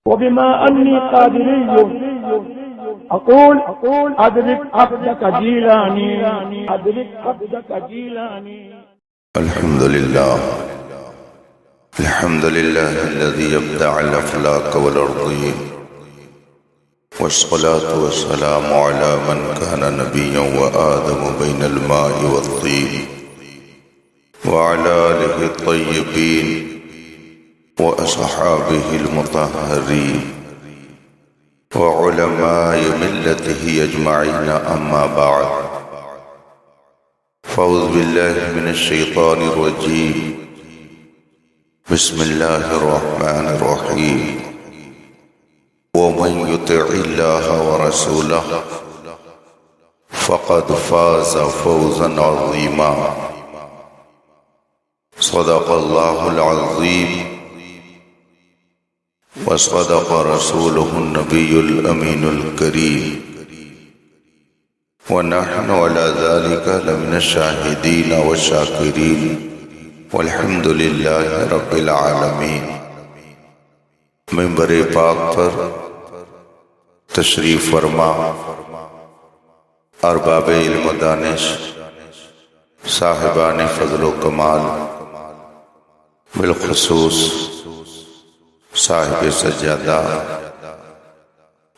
وبما أني قادري أقول أدرك عبدك جيلاني أدرك عبدك جيلاني. الحمد لله الذي يبدع الأفلاك والأرضين، والصلاة والسلام على من كان نبيا وآدم بين الماء والطين، وعلى آله الطيبين وأصحابه المطهرين وعلماء ملته أجمعين، أما بعد، فأعوذ بالله من الشيطان الرجيم، بسم الله الرحمن الرحيم. ومن يطع الله ورسوله فقد فاز فوزا عظيما. صدق الله العظيم وصدق رسوله النبي الأمين الكريم، ونحن على ذلك لمن الشاهدين والشاكرين، والحمد لله رب العالمین. منبر پاک پر تشریف فرما ارباب علم و دانش، صاحبان فضل و کمال، بالخصوص صاحب سجادہ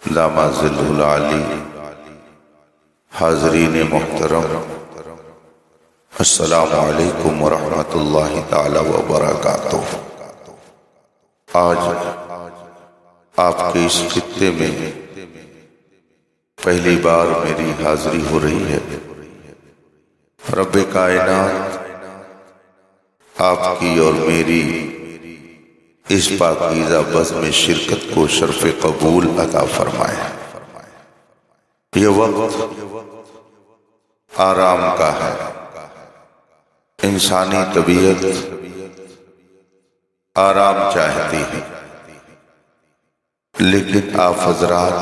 داماد ظل العالی، حاضرین محترم، السلام علیکم ورحمۃ اللہ تعالی وبرکاتہ. آج آپ کے اس خطے میں پہلی بار میری حاضری ہو رہی ہے. رب کائنات آپ کی اور میری اس پاکیزہ بزم میں شرکت کو شرف قبول عطا فرمائے. یہ وقت آرام کا ہے. انسانی طبیعت آرام چاہتی ہے، لیکن آپ حضرات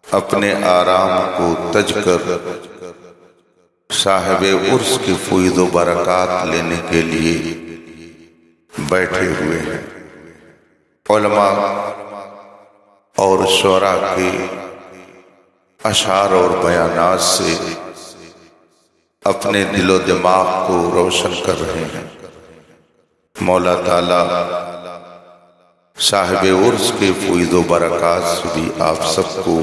اپنے آرام کو تج کر صاحب عرس کی فیض و برکات لینے کے لیے بیٹھے ہوئے ہیں. علماء اور شعراء کے اشعار اور بیانات سے اپنے دل و دماغ کو روشن کر رہے ہیں. مولا تعالیٰ صاحب عرس کے فیض و برکات سے بھی آپ سب کو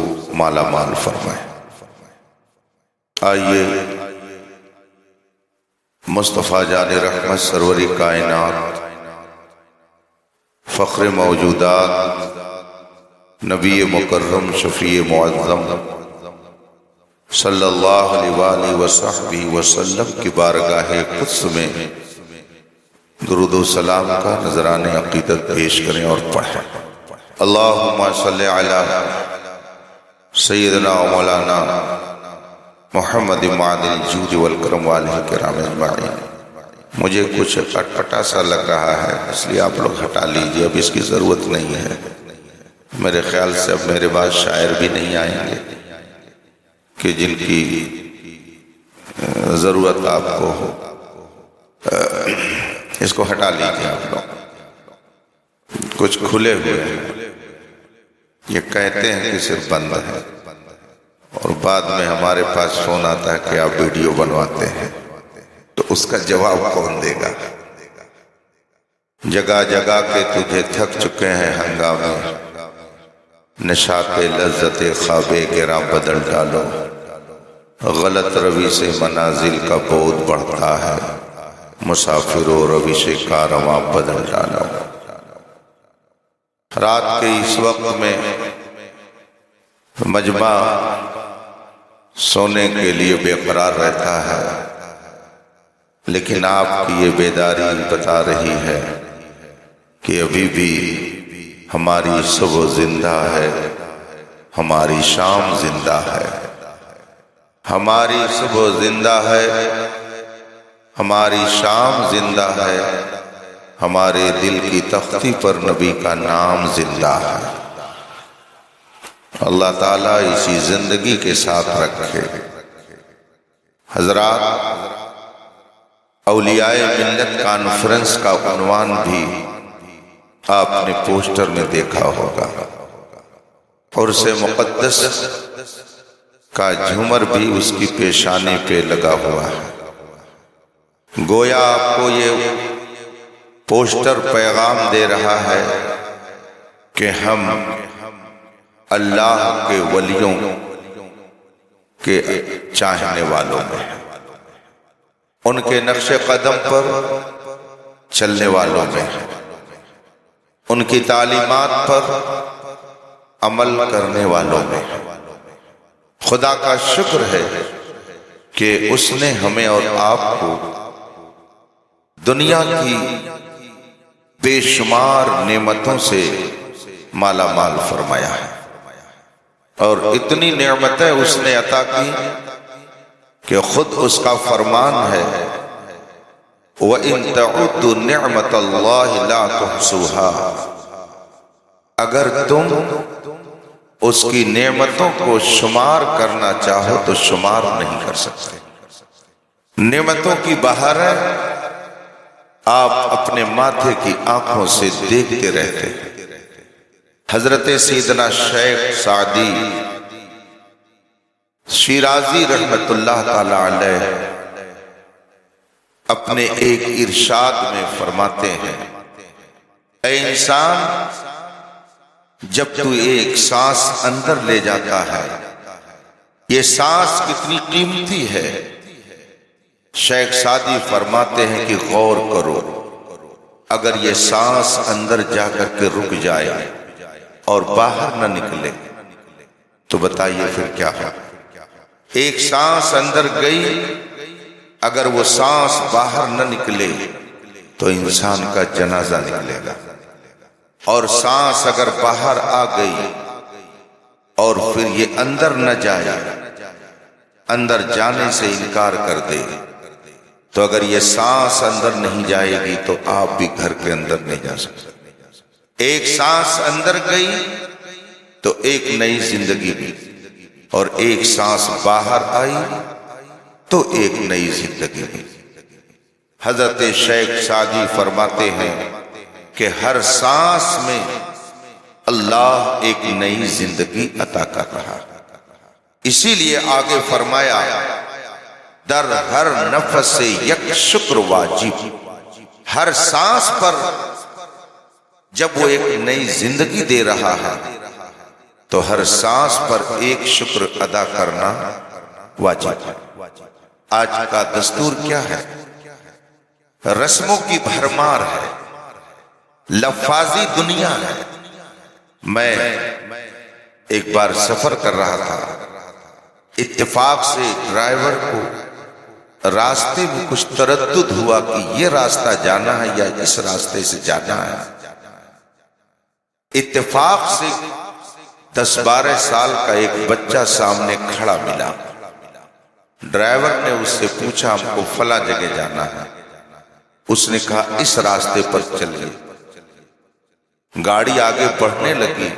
مالا مال فرمائے. آئیے مصطفیٰ جان رحمت سرور کائنات، فخر موجودات، نبی مکرم شفیع معظم صلی اللہ علیہ وآلہ وصحبہ وسلم کی بارگاہ قدس میں درود و سلام کا نذران عقیدت پیش کریں اور پڑھیں. اللہم صلی علی سیدنا و مولانا محمد معدن الجود والکرم والہ کرام اجمعین. مجھے کچھ اٹپٹا سا لگ رہا ہے، اس لیے آپ لوگ ہٹا لیجئے، اب اس کی ضرورت نہیں ہے. میرے خیال سے اب میرے بعد شاعر بھی نہیں آئیں گے کہ جن کی ضرورت آپ کو ہو. اس کو ہٹا لیجئے آپ لوگ. کچھ کھلے ہوئے ہیں، یہ کہتے ہیں کہ صرف بند ہے، اور بعد میں ہمارے پاس فون آتا ہے کہ آپ ویڈیو بنواتے ہیں، تو اس کا جواب کون دے گا؟ جگہ جگہ کے تجھے تھک چکے ہیں ہنگامے، نشاط لذت خواب گراں بدل ڈالو. غلط روی سے منازل کا بعد بڑھتا ہے، مسافر و روش کارواں بدل ڈالو. رات کے اس وقت میں مجمع سونے کے لیے بے قرار رہتا ہے، لیکن آپ کی یہ بیداری بتا رہی ہے کہ ابھی بھی ہماری صبح زندہ ہے، ہماری شام زندہ ہے. ہماری صبح زندہ ہے، ہماری شام زندہ ہے، ہمارے دل کی تختی پر نبی کا نام زندہ ہے. اللہ تعالیٰ اسی زندگی کے ساتھ رکھے. حضرات، اولیاء ملت کانفرنس کا عنوان بھی آپ نے پوسٹر میں دیکھا ہوگا، اور سے مقدس کا جھومر بھی اس کی پیشانی پہ لگا ہوا ہے۔ گویا آپ کو یہ پوسٹر پیغام دے رہا ہے کہ ہم اللہ کے ولیوں کے چاہنے والوں میں ہیں، ان کے نقش قدم پر چلنے والوں میں ہیں، ان کی تعلیمات پر عمل کرنے والوں میں ہیں۔ خدا کا شکر ہے کہ اس نے ہمیں اور آپ کو دنیا کی بے شمار نعمتوں سے مالا مال فرمایا ہے، اور اتنی نعمتیں اس نے عطا کی کہ خود اس کا فرمان ہے وَإِن تَعُدُّوا نِعْمَةَ اللَّهِ لَا تُحْصُوهَا، اگر تم اس کی نعمتوں کو شمار کرنا چاہو تو شمار نہیں کر سکتے۔ نعمتوں کی بہار ہے، آپ اپنے ماتھے کی آنکھوں سے دیکھتے رہتے۔ حضرت سیدنا شیخ سعدی شیرازی رحمت اللہ تعالی علیہ اپنے ایک ارشاد میں فرماتے ہیں، اے انسان، جب تو ایک سانس اندر لے جاتا ہے، یہ سانس کتنی قیمتی ہے۔ شیخ سعدی فرماتے ہیں کہ غور کرو، اگر یہ سانس اندر جا کر کے رک جائے اور باہر نہ نکلے تو بتائیے پھر کیا ہو۔ ایک سانس اندر گئی، اگر وہ سانس باہر نہ نکلے تو انسان کا جنازہ نکلے گا، اور سانس اگر باہر آ گئی اور پھر یہ اندر نہ جائے، اندر جانے سے انکار کر دے، تو اگر یہ سانس اندر نہیں جائے گی تو آپ بھی گھر کے اندر نہیں جا سکتے۔ ایک سانس اندر گئی تو ایک نئی زندگی بھی، اور ایک سانس باہر آئی تو ایک نئی زندگی بھی۔ حضرت شیخ سعدی فرماتے ہیں کہ ہر سانس میں اللہ ایک نئی زندگی عطا کر رہا، اسی لیے آگے فرمایا در ہر نفس سے یک شکر واجب، ہر سانس پر جب وہ ایک نئی زندگی دے رہا ہے تو ہر سانس پر ایک شکر ادا کرنا واجب ہے۔ آج کا دستور کیا ہے؟ رسموں کی بھرمار ہے، لفاظی دنیا ہے۔ میں ایک بار سفر کر رہا تھا، اتفاق سے ڈرائیور کو راستے میں کچھ تردد ہوا کہ یہ راستہ جانا ہے یا اس راستے سے جانا ہے۔ اتفاق سے 10-12 سال کا ایک بچہ سامنے کھڑا ملا۔ ڈرائیور نے اس سے پوچھا ہم کو فلاں جگہ جانا ہے، اس نے کہا اس راستے پر چلیے۔ گاڑی آگے بڑھنے لگی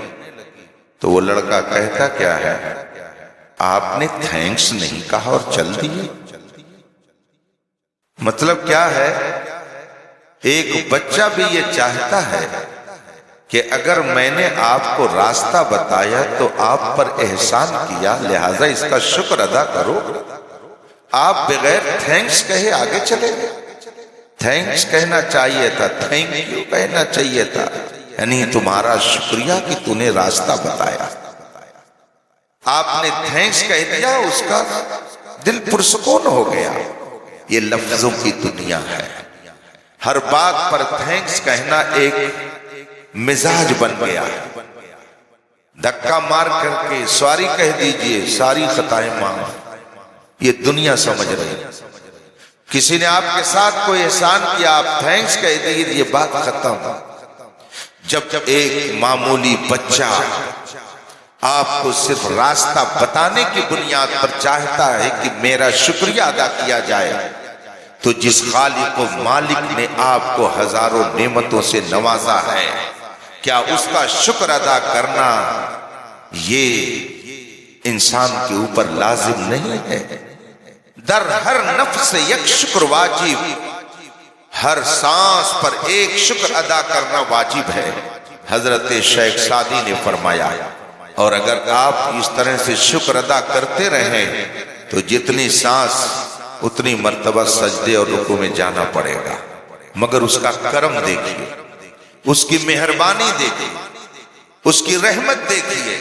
تو وہ لڑکا کہتا کیا ہے، آپ نے تھینکس نہیں کہا اور چل دیے۔ مطلب کیا ہے، ایک بچہ بھی یہ چاہتا ہے کہ اگر میں نے آپ کو راستہ بتایا تو آپ پر احسان کیا، لہذا اس کا شکر ادا کرو۔ آپ بغیر تھینکس کہے آگے چلے گئے۔ تھینکس کہنا چاہیے تھا، تھینک یو کہنا چاہیے تھا، یعنی تمہارا شکریہ کہ تو نے راستہ بتایا۔ آپ نے تھینکس کہہ دیا، اس کا دل پرسکون ہو گیا۔ یہ لفظوں کی دنیا ہے، ہر بات پر تھینکس کہنا ایک مزاج بن گیا ہے۔ دھکا مار کر کے سوری کہہ دیجئے، ساری خطائیں معاف، یہ دنیا سمجھ رہی ہے۔ کسی نے آپ کے ساتھ کوئی احسان کیا، آپ تھینکس کہہ دیجئے، یہ بات ختم۔ جب ایک معمولی بچہ آپ کو صرف راستہ بتانے کی بنیاد پر چاہتا ہے کہ میرا شکریہ ادا کیا جائے، تو جس خالق و مالک نے آپ کو ہزاروں نعمتوں سے نوازا ہے، کیا اس کا شکر ادا کرنا یہ انسان کے اوپر لازم نہیں ہے؟ در ہر نفس یک شکر واجب، ہر سانس پر ایک شکر ادا کرنا واجب ہے۔ حضرت شیخ سعدی نے فرمایا، اور اگر آپ اس طرح سے شکر ادا کرتے رہیں تو جتنی سانس اتنی مرتبہ سجدے اور رکوع میں جانا پڑے گا، مگر اس کا کرم دیکھیے، اس کی مہربانی دیکھیے، اس کی رحمت دیکھیے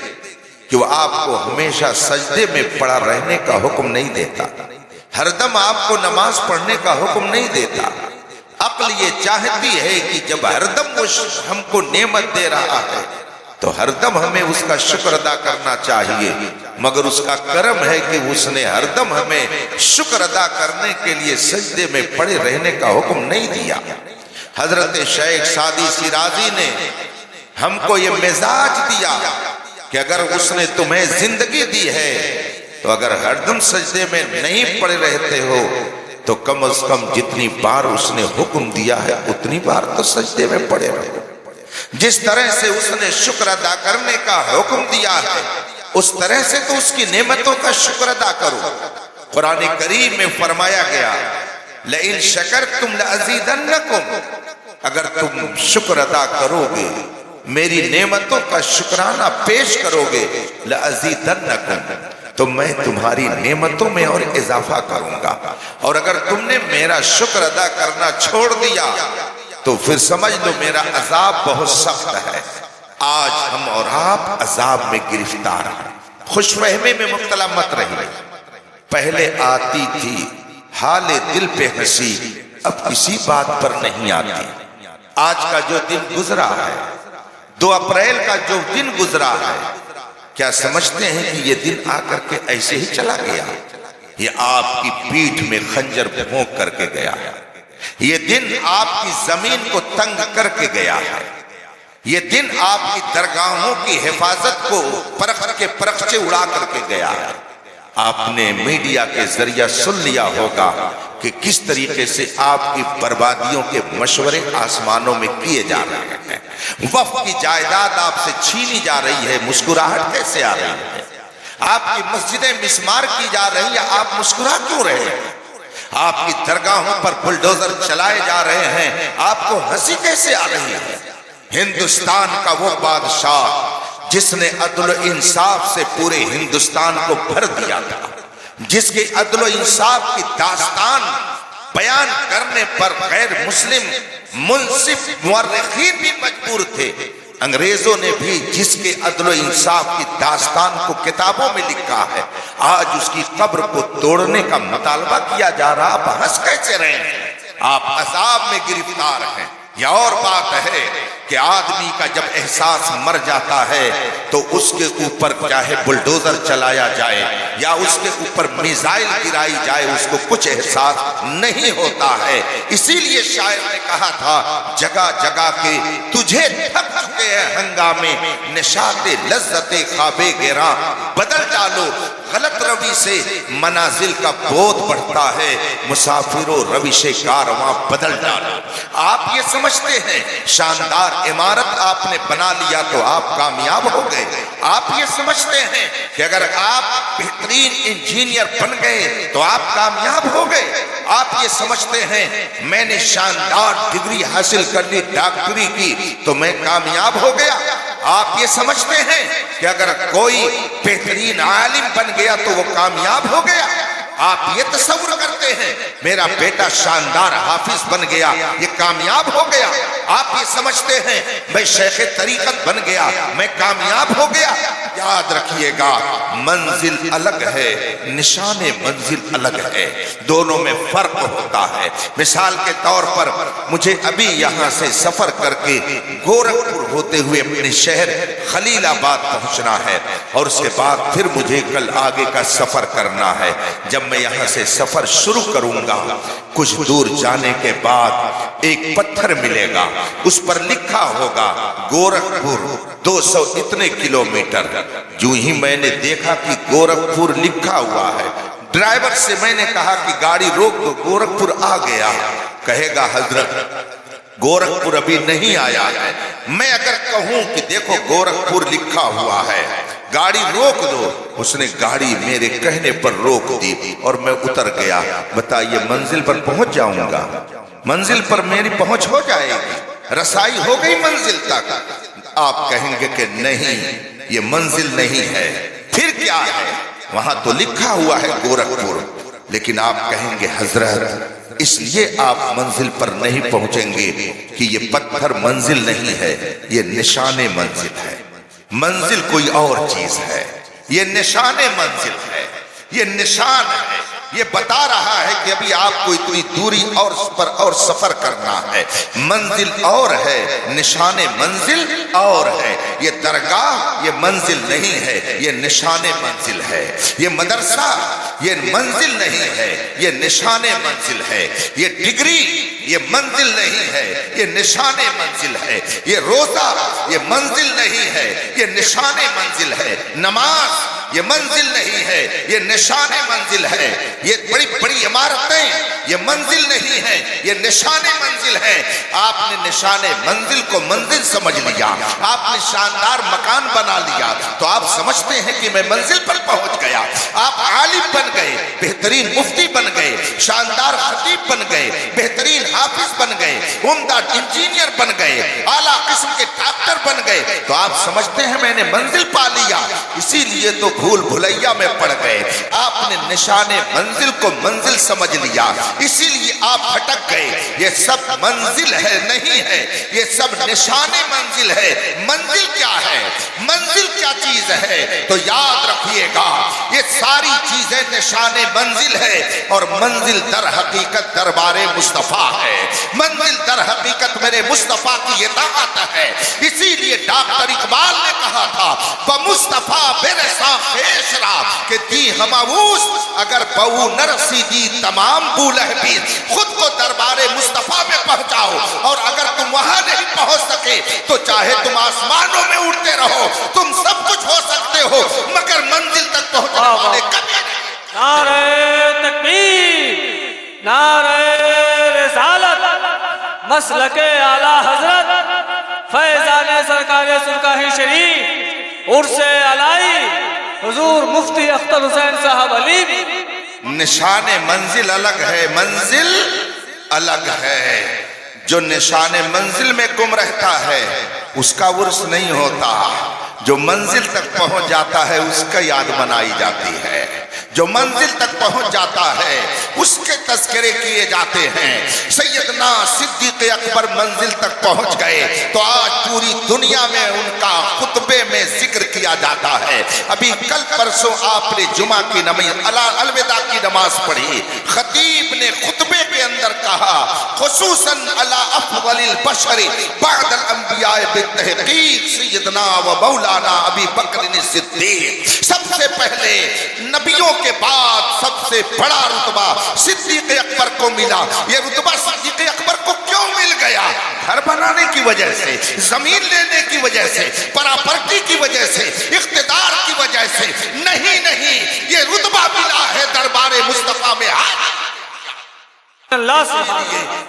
کہ وہ آپ کو ہمیشہ سجدے میں پڑا رہنے کا حکم نہیں دیتا، ہر دم آپ کو نماز پڑھنے کا حکم نہیں دیتا۔ عقل یہ چاہتی ہے کہ جب ہر دم وہ ہم کو نعمت دے رہا ہے تو ہر دم ہمیں اس کا شکر ادا کرنا چاہیے، مگر اس کا کرم ہے کہ اس نے ہر دم ہمیں شکر ادا کرنے کے لیے سجدے میں پڑے رہنے کا حکم نہیں دیا۔ حضرت شیخ سعدی شیرازی نے ہم کو یہ مزاج دیا کہ اگر اس نے تمہیں زندگی دی ہے تو اگر ہر دم سجدے میں نہیں پڑے رہتے ہو تو کم از کم جتنی بار اس نے حکم دیا ہے اتنی بار تو سجدے میں پڑے رہو۔ جس طرح سے اس نے شکر ادا کرنے کا حکم دیا ہے اس طرح سے تو اس کی نعمتوں کا شکر ادا کرو۔ قرآن کریم میں فرمایا گیا، لئن شکرتم لأزیدنکم، اگر تم شکر ادا کرو گے، میری نعمتوں کا شکرانہ پیش کرو گے، لأزیدنکم، تو میں تمہاری نعمتوں میں اور اضافہ کروں گا، اور اگر تم نے میرا شکر ادا کرنا چھوڑ دیا تو پھر سمجھ لو میرا عذاب بہت سخت ہے۔ آج ہم اور آپ عذاب میں گرفتار ہیں۔ خوش فہمی میں مبتلا مت رہیے۔ پہلے آتی تھی حال دل پہ ہنسی، اب کسی بات پر نہیں آتی۔ آج کا جو دن گزرا ہے، 2 اپریل کا جو دن گزرا ہے، کیا سمجھتے ہیں کہ یہ دن آ کر کے ایسے ہی چلا گیا؟ یہ آپ کی پیٹھ میں خنجر بھونک کر کے گیا ہے۔ یہ دن آپ کی زمین کو تنگ کر کے گیا ہے۔ یہ دن آپ کی درگاہوں کی حفاظت کو پرخ کے پرخچے اڑا کر کے گیا ہے۔ آپ نے میڈیا کے ذریعہ سن لیا ہوگا کہ کس طریقے سے آپ کی بربادیوں کے مشورے آسمانوں میں کیے جا رہے ہیں۔ وقف کی جائیداد آپ سے چھینی جا رہی ہے، مسکراہٹ کیسے آ رہی ہے؟ آپ کی مسجدیں مسمار کی جا رہی ہیں، آپ مسکرا کیوں رہے ہیں؟ آپ کی درگاہوں پر بلڈوزر چلائے جا رہے ہیں، آپ کو ہنسی کیسے آ رہی ہے؟ ہندوستان کا وہ بادشاہ جس نے عدل و انصاف سے پورے ہندوستان کو بھر دیا تھا، جس کے عدل و انصاف کی داستان بیان کرنے پر غیر مسلم منصف مورخین بھی مجبور تھے، انگریزوں نے بھی جس کے عدل و انصاف کی داستان کو کتابوں میں لکھا ہے، آج اس کی قبر کو توڑنے کا مطالبہ کیا جا رہا۔ آپ ہنس کیسے رہے ہیں؟ آپ عذاب میں گرفتار ہیں۔ یہ اور بات ہے کہ آدمی کا جب احساس مر جاتا ہے تو اس کے اوپر چاہے بلڈوزر چلایا جائے یا اس کے اوپر میزائل گرائی جائے، اس کو کچھ احساس نہیں ہوتا ہے۔ اسی لیے شاعر نے کہا تھا، جگہ جگہ کے تجھے تھک چکے ہیں ہنگامے، نشاط لذت خواب گراں بدل ڈالو۔ غلط روی سے منازل کا بود بڑھتا ہے، مسافر و روش کارواں بدل ڈالو۔ آپ یہ سمجھتے ہیں شاندار عمارت آپ نے بنا لیا تو آپ کامیاب ہو گئے؟ آپ یہ سمجھتے ہیں کہ اگر آپ بہترین انجینئر بن گئے تو آپ کامیاب ہو گئے؟ آپ یہ سمجھتے ہیں میں نے شاندار ڈگری حاصل کر لی، ڈاکٹری کی، تو میں کامیاب ہو گیا؟ آپ یہ سمجھتے ہیں کہ اگر کوئی بہترین عالم بن گیا تو وہ کامیاب ہو گیا؟ آپ یہ تصور کرتے ہیں میرا بیٹا شاندار حافظ بن گیا، یہ کامیاب ہو گیا؟ آپ یہ سمجھتے ہیں میں شیخ طریقت بن گیا، میں کامیاب ہو گیا؟ یاد رکھیے گا، منزل الگ ہے، نشان منزل الگ ہے، دونوں میں فرق ہوتا ہے۔ مثال کے طور پر مجھے ابھی یہاں سے سفر کر کے گورکھپور ہوتے ہوئے اپنے شہر خلیل آباد پہنچنا ہے، اور اس کے بعد پھر مجھے کل آگے کا سفر کرنا ہے۔ جب میں یہاں سے سفر شروع کروں گا، کچھ دور جانے کے بعد ایک پتھر ملے گا، اس پر لکھا ہوگا گورکھپور 200 اتنے کلومیٹر۔ جو ہی میں نے دیکھا کہ گورکھپور لکھا ہوا ہے، ڈرائیور سے میں نے کہا کہ گاڑی روک دو، گورکھپور آ گیا۔ کہے گا حضرت گورکھپور ابھی نہیں آیا ہے۔ میں اگر کہوں کہ دیکھو گورکھپور لکھا ہوا ہے، گاڑی روک دو، اس نے گاڑی میرے کہنے پر روک دی اور میں اتر گیا۔ بتائیے منزل پر پہنچ جاؤں گا؟ منزل پر میری پہنچ ہو جائے گی، رسائی ہو گئی منزل تک۔ آپ کہیں گے کہ نہیں، یہ منزل نہیں ہے، پھر کیا ہے؟ وہاں تو لکھا ہوا ہے گورکھپور، لیکن آپ کہیں گے حضرت اس لیے آپ منزل پر نہیں پہنچیں گے کہ یہ پتھر منزل نہیں ہے، یہ نشان منزل ہے۔ منزل کوئی اور چیز ہے، یہ نشان منزل ہے، یہ نشان ہے، یہ بتا رہا ہے کہ ابھی آپ کو اتنی دوری اور سفر کرنا ہے۔ منزل اور ہے، نشان منزل اور ہے۔ یہ درگاہ یہ منزل نہیں ہے، یہ نشان منزل ہے۔ یہ مدرسہ یہ منزل نہیں ہے، یہ نشان منزل ہے۔ یہ ڈگری یہ منزل نہیں ہے، یہ نشان منزل ہے۔ یہ روزہ یہ منزل نہیں ہے، یہ نشان منزل ہے۔ نماز یہ منزل نہیں ہے، یہ نشان منزل ہے۔ یہ بڑی بڑی عمارتیں یہ منزل نہیں ہے، یہ نشان منزل ہے۔ آپ نے نشان منزل کو منزل سمجھ لیا، آپ نے شاندار مکان بنا لیا تو آپ سمجھتے ہیں کہ میں منزل پر پہنچ گیا۔ آپ عالم بن گئے، بہترین مفتی بن گئے، شاندار خطیب بن گئے، بہترین حافظ بن گئے، عمدہ انجینئر بن گئے، اعلیٰ قسم کے ڈاکٹر بن گئے تو آپ سمجھتے ہیں میں نے منزل پا لیا۔ اسی لیے تو بھول بھلیا میں پڑ گئے۔ آپ نے نشان منزل کو منزل سمجھ لیا، اسی لیے آپ بھٹک گئے۔ یہ سب منزل ہے نہیں ہے، یہ سب نشان منزل ہے۔ منزل کیا ہے؟ منزل کیا چیز ہے؟ تو یاد رکھیے گا یہ ساری چیزیں نشان منزل ہے، اور منزل در حقیقت دربار مصطفیٰ ہے۔ منزل در حقیقت میرے مصطفیٰ کی اطاعت ہے۔ اسی لیے ڈاکٹر اقبال نے کہا تھا بمصطفیٰ برساں خیش را کہ دی ہماوس اگر بہو نرسی دی تمام بولہ بھی۔ خود کو دربار مصطفیٰ میں پہنچاؤ، اور اگر تم وہاں نہیں پہنچ سکے تو چاہے تم آسمانوں میں اڑتے رہو، تم سب کچھ ہو سکتے ہو مگر منزل تک پہنچنے والے کبھی نہیں۔ نعرہ تکبیر، نعرہ رسالت، مسلک اعلیٰ حضرت فیضان سرکار سرکاہی شریف عرس علائی حضور مفتی اختر حسین صاحب علی۔ نشان منزل الگ ہے، منزل الگ ہے۔ جو نشان منزل میں گم رہتا ہے اس کا عرس نہیں ہوتا، جو منزل تک پہنچ جاتا ہے اس کا یاد منائی جاتی ہے۔ جو منزل تک پہنچ جاتا ہے اس کے تذکرے کیے جاتے ہیں۔ سیدنا صدیق اکبر منزل تک پہنچ گئے تو آج پوری دنیا میں ان کا خطبے میں ذکر کیا جاتا ہے۔ ابھی کل پرسوں آپ نے جمعہ کی الوداع کی نماز پڑھی، خطیب نے خطبے کے اندر کہا خصوصاً علی افضل البشر بعد الانبیاء بالتحقیق سیدنا و مولانا ابی بکر صدیق۔ سب سے پہلے نبیوں کے بعد سب سے بڑا رتبہ صدیق اکبر کو ملا۔ یہ رتبہ صدیق اکبر کو کیوں مل گیا؟ گھر بنانے کی وجہ سے، زمین لینے کی وجہ سے، پراپرٹی کی وجہ سے، اقتدار کی وجہ سے نہیں، یہ رتبہ ملا ہے دربار مصطفیٰ میں۔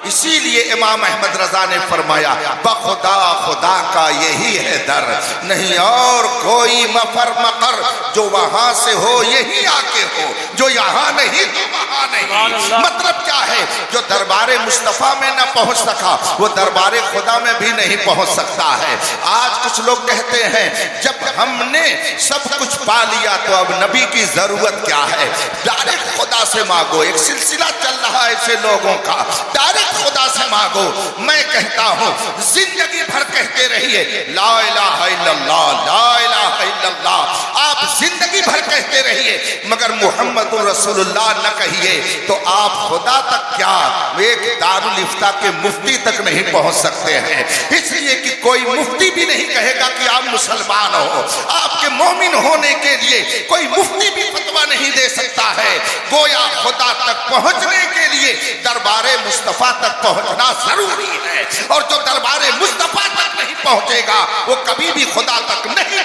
اسی لیے امام احمد رضا نے فرمایا بخدا خدا کا یہی ہے در، نہیں اور کوئی مفر مقر، جو وہاں سے ہو یہی آ کے ہو، جو یہاں نہیں تو وہاں نہیں۔ مطلب کیا ہے؟ جو دربار مصطفیٰ میں نہ پہنچ سکا وہ دربار خدا میں بھی نہیں پہنچ سکتا ہے۔ آج کچھ لوگ کہتے ہیں جب ہم نے سب کچھ پا لیا تو اب نبی کی ضرورت کیا ہے؟ ڈائریکٹ خدا سے مانگو۔ ایک سلسلہ چل رہا ہے ایسے لوگوں کا، ڈائریکٹ خدا سے مانگو۔ میں کہتا ہوں زندگی بھر کہتے رہیے لا الہ الا اللہ، لا الہ الا اللہ، آپ زندگی بھر کہتے رہیے مگر محمد رسول اللہ نہ کہیے تو آپ خدا تک کیا ایک دارالفتاء کے مفتی تک نہیں پہنچ سکتے ہیں۔ اس لیے کہ کوئی مفتی بھی نہیں کہے گا کہ آپ مسلمان ہو، آپ کے مومن ہونے کے لیے کوئی مفتی بھی فتویٰ نہیں دے سکتا ہے۔ گویا خدا تک پہنچنے کے لیے دربار مصطفیٰ تک پہنچنا ضروری ہے، اور جو دربار مصطفیٰ تک نہیں پہنچے گا وہ کبھی بھی خدا تک نہیں۔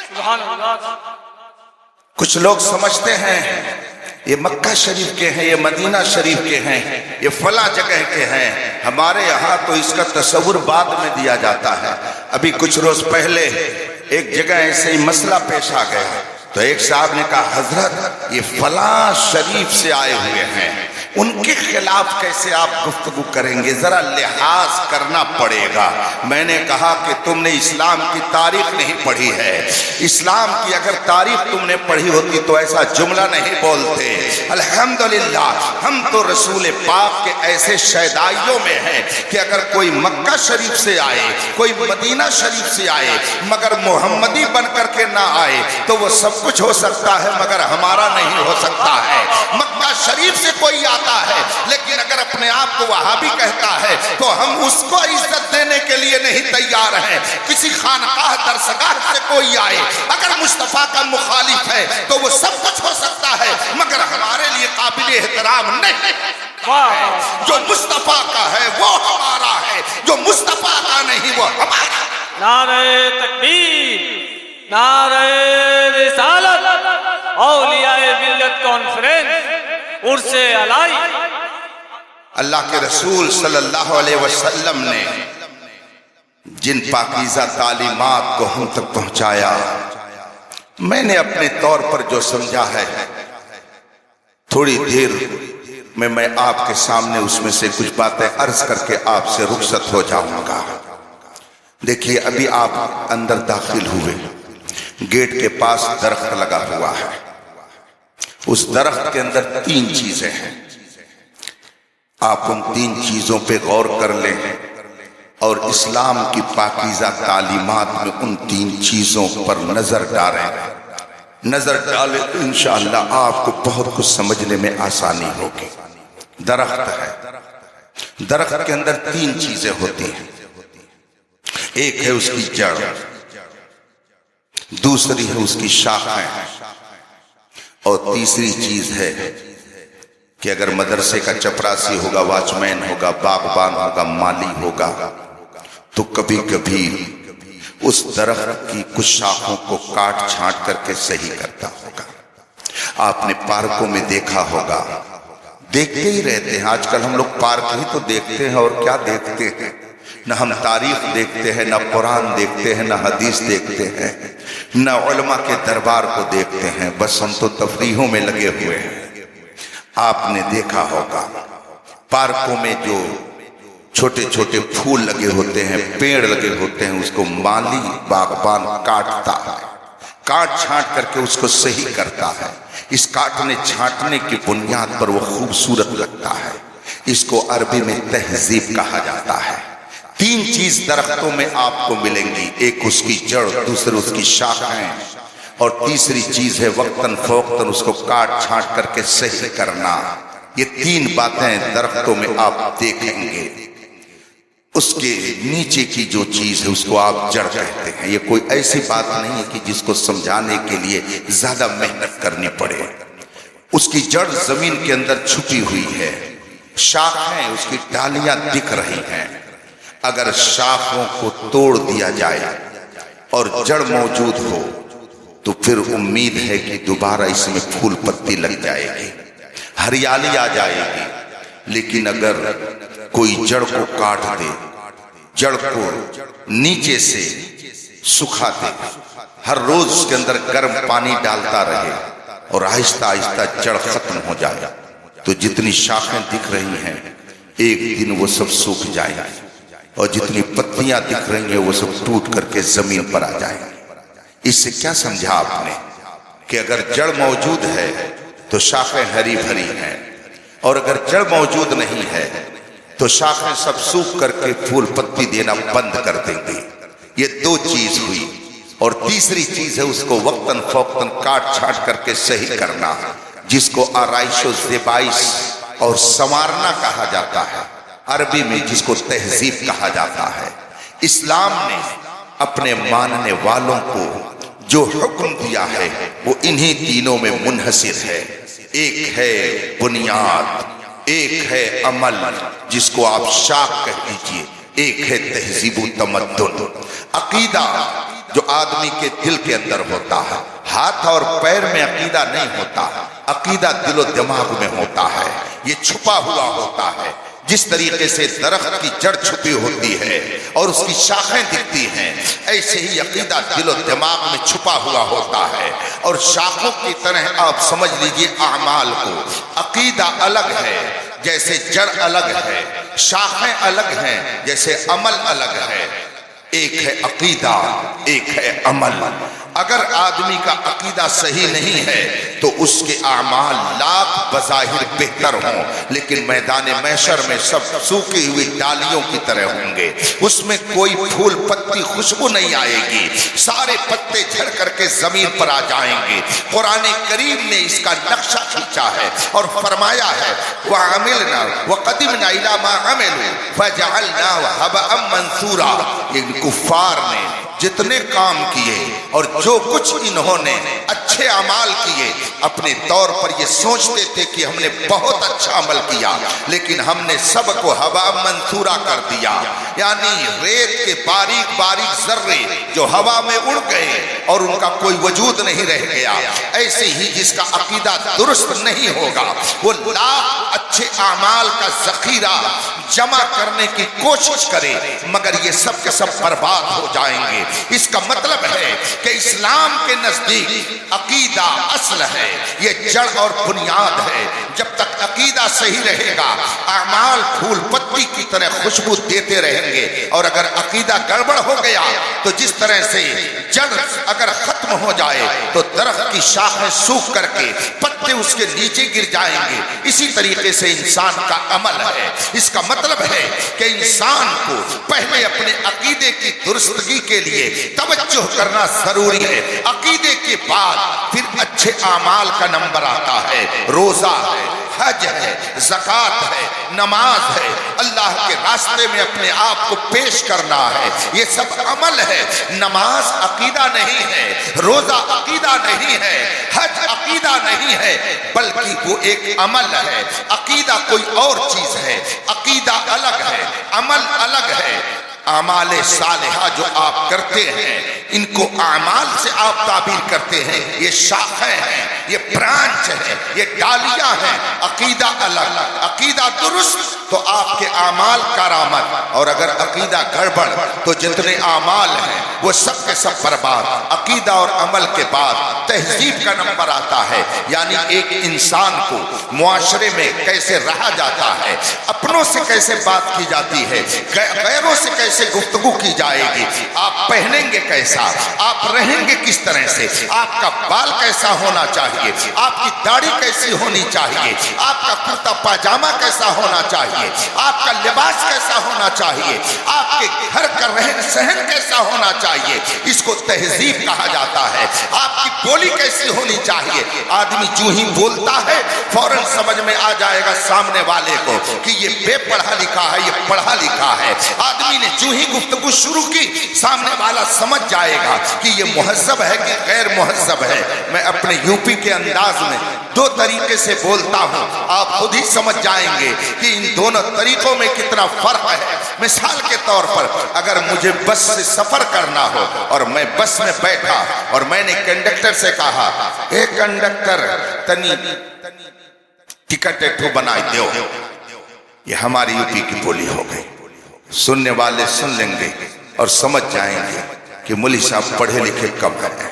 سبحان اللہ۔ کچھ لوگ سمجھتے ہیں یہ مکہ شریف کے ہیں، یہ مدینہ شریف کے ہیں، یہ فلاں جگہ کے ہیں۔ ہمارے یہاں تو اس کا تصور بعد میں دیا جاتا ہے۔ ابھی کچھ روز پہلے ایک جگہ ایسے ہی مسئلہ پیش آ گیا تو ایک صاحب نے کہا حضرت یہ فلاں شریف سے آئے ہوئے ہیں، ان کے خلاف کیسے آپ گفتگو کریں گے؟ ذرا لحاظ کرنا پڑے گا۔ میں نے کہا کہ تم نے اسلام کی تاریخ نہیں پڑھی ہے، اسلام کی اگر تاریخ تم نے پڑھی ہوتی تو ایسا جملہ نہیں بولتے۔ الحمدللہ ہم تو رسول پاک کے ایسے شیدائیوں میں ہیں کہ اگر کوئی مکہ شریف سے آئے، کوئی مدینہ شریف سے آئے، مگر محمدی بن کر کے نہ آئے تو وہ سب کچھ ہو سکتا ہے مگر ہمارا نہیں ہو سکتا ہے۔ مکہ شریف سے کوئی آتا ہے لیکن اگر اپنے آپ کو وہابی کہتا ہے تو ہم اس کو عزت دینے کے لیے نہیں تیار ہیں۔ کسی خانقاہ درسگاہ سے کوئی آئے اگر مصطفیٰ کا مخالف ہے تو وہ سب کچھ ہو سکتا ہے مگر ہمارے لیے قابل احترام نہیں۔ جو مصطفیٰ کا ہے وہ ہمارا ہے، جو مصطفیٰ کا نہیں وہ ہمارا۔ نعرہ تکبیر، نعرہ رسالت، اولیاء ملت کانفرنس، عرس علائی۔ اللہ کے رسول صلی اللہ علیہ وسلم نے جن پاکیزہ تعلیمات کو ہم تک پہنچایا، میں نے اپنے طور پر جو سمجھا ہے تھوڑی دیر میں آپ کے سامنے اس میں سے کچھ باتیں عرض کر کے آپ سے رخصت ہو جاؤں گا۔ دیکھیے ابھی آپ اندر داخل ہوئے، گیٹ کے پاس درخت لگا ہوا ہے، اس درخت کے اندر 3 چیزیں ہیں۔ آپ ان 3 چیزوں پہ غور کر لیں اور اسلام کی پاکیزہ تعلیمات میں ان 3 چیزوں پر نظر ڈالیں تو انشاءاللہ آپ کو بہت کچھ سمجھنے میں آسانی ہوگی۔ درخت ہے، درخت کے اندر 3 چیزیں ہوتی ہیں، ایک ہے اس کی جڑ، دوسری ہے اس کی شاخیں، اور تیسری چیز ہے کہ اگر مدرسے کا چپراسی ہوگا، واچمین ہوگا، باغبان ہوگا، مالی ہوگا تو کبھی کبھی اس درخت کی کچھ شاخوں کو کاٹ چھانٹ کر کے صحیح کرتا ہوگا۔ آپ نے پارکوں میں دیکھا ہوگا، دیکھتے ہی رہتے ہیں، آج کل ہم لوگ پارک ہی تو دیکھتے ہیں اور کیا دیکھتے ہیں، نہ ہم تاریخ دیکھتے ہیں، نہ قرآن دیکھتے ہیں، نہ حدیث دیکھتے ہیں، نہ علماء کے دربار کو دیکھتے ہیں، بس ہم تو تفریحوں میں لگے ہوئے ہیں۔ آپ نے دیکھا ہوگا پارکوں میں جو چھوٹے چھوٹے پھول لگے ہوتے ہیں، پیڑ لگے ہوتے ہیں، اس کو مالی باغبان کاٹتا ہے، کاٹ چھانٹ کر کے اس کو صحیح کرتا ہے۔ اس کاٹنے چھانٹنے کی بنیاد پر وہ خوبصورت لگتا ہے، اس کو عربی میں تہذیب کہا جاتا ہے۔ 3 چیز درختوں میں آپ کو ملیں گی، ایک اس کی جڑ، دوسری اس کی شاخیں، اور تیسری چیز ہے وقتاً فوقتاً اس کو کاٹ چھانٹ کر کے صحیح کرنا۔ یہ 3 باتیں درختوں میں آپ دیکھیں گے۔ اس کے نیچے کی جو چیز ہے اس کو آپ جڑ کہتے ہیں۔ یہ کوئی ایسی بات نہیں ہے کہ جس کو سمجھانے کے لیے زیادہ محنت کرنی پڑے۔ اس کی جڑ زمین کے اندر چھپی ہوئی ہے، شاخیں اس کی ڈالیاں دکھ رہی ہیں۔ اگر شاخوں کو توڑ دیا جائے اور جڑ موجود ہو تو پھر امید ہے کہ دوبارہ اس میں پھول پتی لگ جائے گی، ہریالی آ جائے گی۔ لیکن اگر کوئی جڑ کو کاٹ دے، جڑ کو نیچے سے سکھا دے، ہر روز اس کے اندر گرم پانی ڈالتا رہے اور آہستہ آہستہ جڑ ختم ہو جائے تو جتنی شاخیں دکھ رہی ہیں ایک دن وہ سب سوکھ جائیں گی، اور جتنی پتیاں دکھ رہی ہیں وہ سب ٹوٹ کر کے زمین پر آ جائیں گی۔ اس سے کیا سمجھا آپ نے کہ اگر جڑ موجود ہے تو شاخیں ہری بھری ہیں، اور اگر جڑ موجود نہیں ہے تو شاخیں سب سوکھ کر کے پھول پتی دینا بند کر دیں گی۔ یہ 2 چیز ہوئی، اور تیسری چیز ہے اس کو وقتاً فوقتاً کاٹ چھانٹ کر کے صحیح کرنا، جس کو آرائش و زیبائش اور سنوارنا کہا جاتا ہے، عربی میں جس کو تہذیب کہا جاتا ہے۔ اسلام نے اپنے ماننے والوں کو جو حکم دیا ہے وہ انہی تینوں میں منحصر ہے۔ ایک ہے بنیاد، ایک ہے عمل جس کو آپ شاخ کہہ دیجئے، ایک ہے تہذیب و تمدن۔ عقیدہ جو آدمی کے دل کے اندر ہوتا ہے، ہاتھ اور پیر میں عقیدہ نہیں ہوتا، عقیدہ دل و دماغ میں ہوتا ہے، یہ چھپا ہوا ہوتا ہے۔ جس طریقے سے درخت کی جڑ چھپی ہوتی ہے اور اس کی شاخیں دکھتی ہیں، ایسے ہی عقیدہ دل و دماغ میں چھپا ہوا ہوتا ہے، اور شاخوں کی طرح آپ سمجھ لیجئے اعمال کو۔ عقیدہ الگ ہے، جیسے جڑ الگ ہے، شاخیں الگ ہیں، جیسے عمل الگ ہے۔ ایک ہے عقیدہ، ایک ہے عمل۔ اگر آدمی کا عقیدہ صحیح نہیں ہے تو اس کے اعمال لاکھ بظاہر بہتر ہوں، لیکن میدان محشر میں سب سوکھی ہوئی ڈالیوں کی طرح ہوں گے، اس میں کوئی پھول پتی خوشبو نہیں آئے گی، سارے پتے جھڑ کر کے زمین پر آ جائیں گے۔ قرآن کریم نے اس کا نقشہ کھینچا ہے اور فرمایا ہے وَعَمِلْنَا وَقَدِمْنَا إِلَى مَا عَمِلُوا فَجَعَلْنَاهُ هَبَاءً مَنثُورًا۔ یہ کفار نے جتنے کام کیے اور جو کچھ انہوں نے اچھے اعمال کیے، اپنے طور پر یہ سوچتے تھے کہ ہم نے بہت اچھا عمل کیا، لیکن ہم نے سب کو ہوا منثورا کر دیا، یعنی ریت کے باریک باریک ذرے جو ہوا میں اڑ گئے اور ان کا کوئی وجود نہیں رہ گیا۔ ایسے ہی جس کا عقیدہ درست نہیں ہوگا وہ لاکھ اچھے اعمال کا ذخیرہ جمع کرنے کی کوشش کرے مگر یہ سب کے سب برباد ہو جائیں گے۔ اس کا مطلب ہے کہ اسلام کے نزدیک عقیدہ اصل ہے، یہ جڑ اور بنیاد ہے۔ جب تک عقیدہ صحیح رہے گا اعمال پھول پتی کی طرح خوشبو دیتے رہیں گے، اور اگر عقیدہ گڑبڑ ہو گیا تو جس طرح سے جڑ اگر ختم ہو جائے تو درخت کی شاخیں سوکھ کر کے پتے اس کے نیچے گر جائیں گے، اسی طریقے سے انسان کا عمل ہے۔ اس کا مطلب ہے کہ انسان کو پہلے اپنے عقیدے کی درستگی کے لیے توجہ کرنا ضروری ہے، عقیدے کے بعد پھر اچھے اعمال کا نمبر آتا ہے۔ روزہ ہے، حج ہے، زکوٰۃ ہے، نماز ہے، اللہ کے راستے میں اپنے آپ کو پیش کرنا ہے، یہ سب عمل ہے۔ نماز عقیدہ نہیں ہے، روزہ عقیدہ نہیں ہے، حج عقیدہ نہیں ہے، بلکہ وہ ایک عمل ہے۔ عقیدہ کوئی اور چیز ہے، عقیدہ الگ ہے، عمل الگ ہے۔ اعمال صالحہ جو آپ کرتے ہیں ان کو اعمال سے آپ تعبیر کرتے ہیں، یہ شاخیں ہیں، یہ برانچ ہے، یہ ڈالیاں ہیں۔ عقیدہ الگ، عقیدہ درست تو آپ کے اعمال کارآمد، اور اگر عقیدہ گڑبڑ تو جتنے اعمال ہیں وہ سب کے سب برباد۔ عقیدہ اور عمل کے بعد تہذیب کا نمبر آتا ہے، یعنی ایک انسان کو معاشرے میں کیسے رہا جاتا ہے، اپنوں سے کیسے بات کی جاتی ہے، غیروں سے کیسے گفتگو کی جائے گی، آپ پہنیں گے کیسا، آپ رہیں گے کس طرح سے، آپ کا بال کیسا ہونا چاہیے، آپ کی داڑھی کیسی ہونی چاہیے، آپ کا کرتا پاجامہ کیسا ہونا چاہیے، آپ کا لباس کیسا ہونا چاہیے، آپ کے گھر کا رہن سہن کیسا ہونا چاہیے، اس کو تہذیب کہا جاتا ہے۔ آپ کی بولی کیسی ہونی چاہیے، آدمی جو ہی بولتا ہے فوراً سمجھ میں آ جائے گا سامنے والے کو کہ یہ بے پڑھا لکھا ہے، یہ پڑھا لکھا ہے۔ آدمی نے جو ہی گفتگو شروع کی سامنے والا سمجھ جائے گا کہ یہ مہذب ہے کہ غیر مہذب ہے۔ میں اپنے یوپی کے انداز میں دو طریقے سے بولتا ہوں، آپ خود ہی سمجھ جائیں گے کہ ان دونوں طریقوں میں کتنا فرق ہے۔ مثال کے طور پر اگر مجھے بس سے سفر کرنا ہو اور میں بس میں بیٹھا اور میں نے کنڈکٹر سے کہا اے کنڈکٹر تنی ٹکٹ ایک بنائی دیو، یہ ہماری یوپی کی بولی ہو گئی۔ سننے والے سن لیں گے اور سمجھ جائیں گے کہ مولوی صاحب پڑھے لکھے کم ہیں۔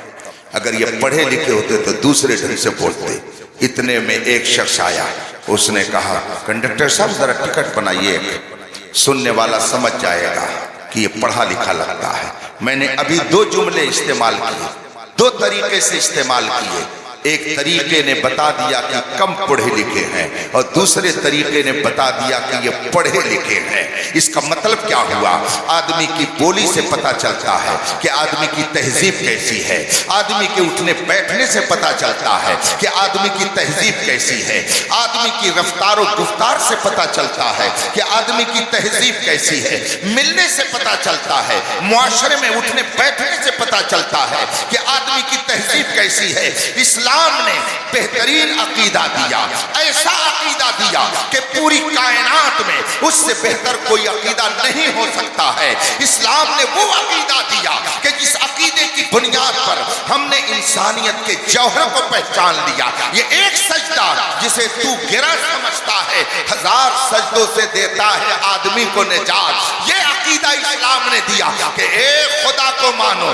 اگر یہ پڑھے لکھے ہوتے تو دوسرے ڈھنگ سے بولتے۔ اتنے میں ایک شخص آیا، اس نے کہا کنڈکٹر صاحب ذرا ٹکٹ بنائیے۔ سننے والا سمجھ جائے گا کہ یہ پڑھا لکھا لگتا ہے۔ میں نے ابھی دو جملے استعمال کیے، دو طریقے سے استعمال کیے۔ ایک طریقے نے بتا دیا کہ کم پڑھے لکھے ہیں اور دوسرے طریقے نے بتا دیا کہ یہ پڑھے لکھے ہیں۔ اس کا مطلب کیا ہوا؟ آدمی کی بولی سے پتا چلتا ہے کہ آدمی کی تہذیب کیسی ہے، آدمی کے اٹھنے بیٹھنے سے پتا چلتا ہے کہ آدمی کی تہذیب کیسی ہے، آدمی کی رفتار و گفتار سے پتا چلتا ہے کہ آدمی کی تہذیب کیسی ہے، ملنے سے پتا چلتا ہے، معاشرے میں اٹھنے بیٹھنے سے پتا چلتا ہے کہ آدمی کی تہذیب کیسی ہے۔ اسلام نے بہترین عقیدہ دیا، ایسا عقیدہ دیا کہ پوری کائنات میں اس سے بہتر کوئی عقیدہ نہیں ہو سکتا ہے۔ اسلام نے وہ عقیدہ دیا کہ جس عقیدے کی بنیاد پر ہم نے انسانیت کے جوہر کو پہچان لیا۔ یہ ایک سجدہ جسے تو گرا سمجھتا ہے، ہزار سجدوں سے دیتا ہے آدمی کو نجات۔ یہ عقیدہ اسلام نے دیا کہ ایک خدا کو مانو۔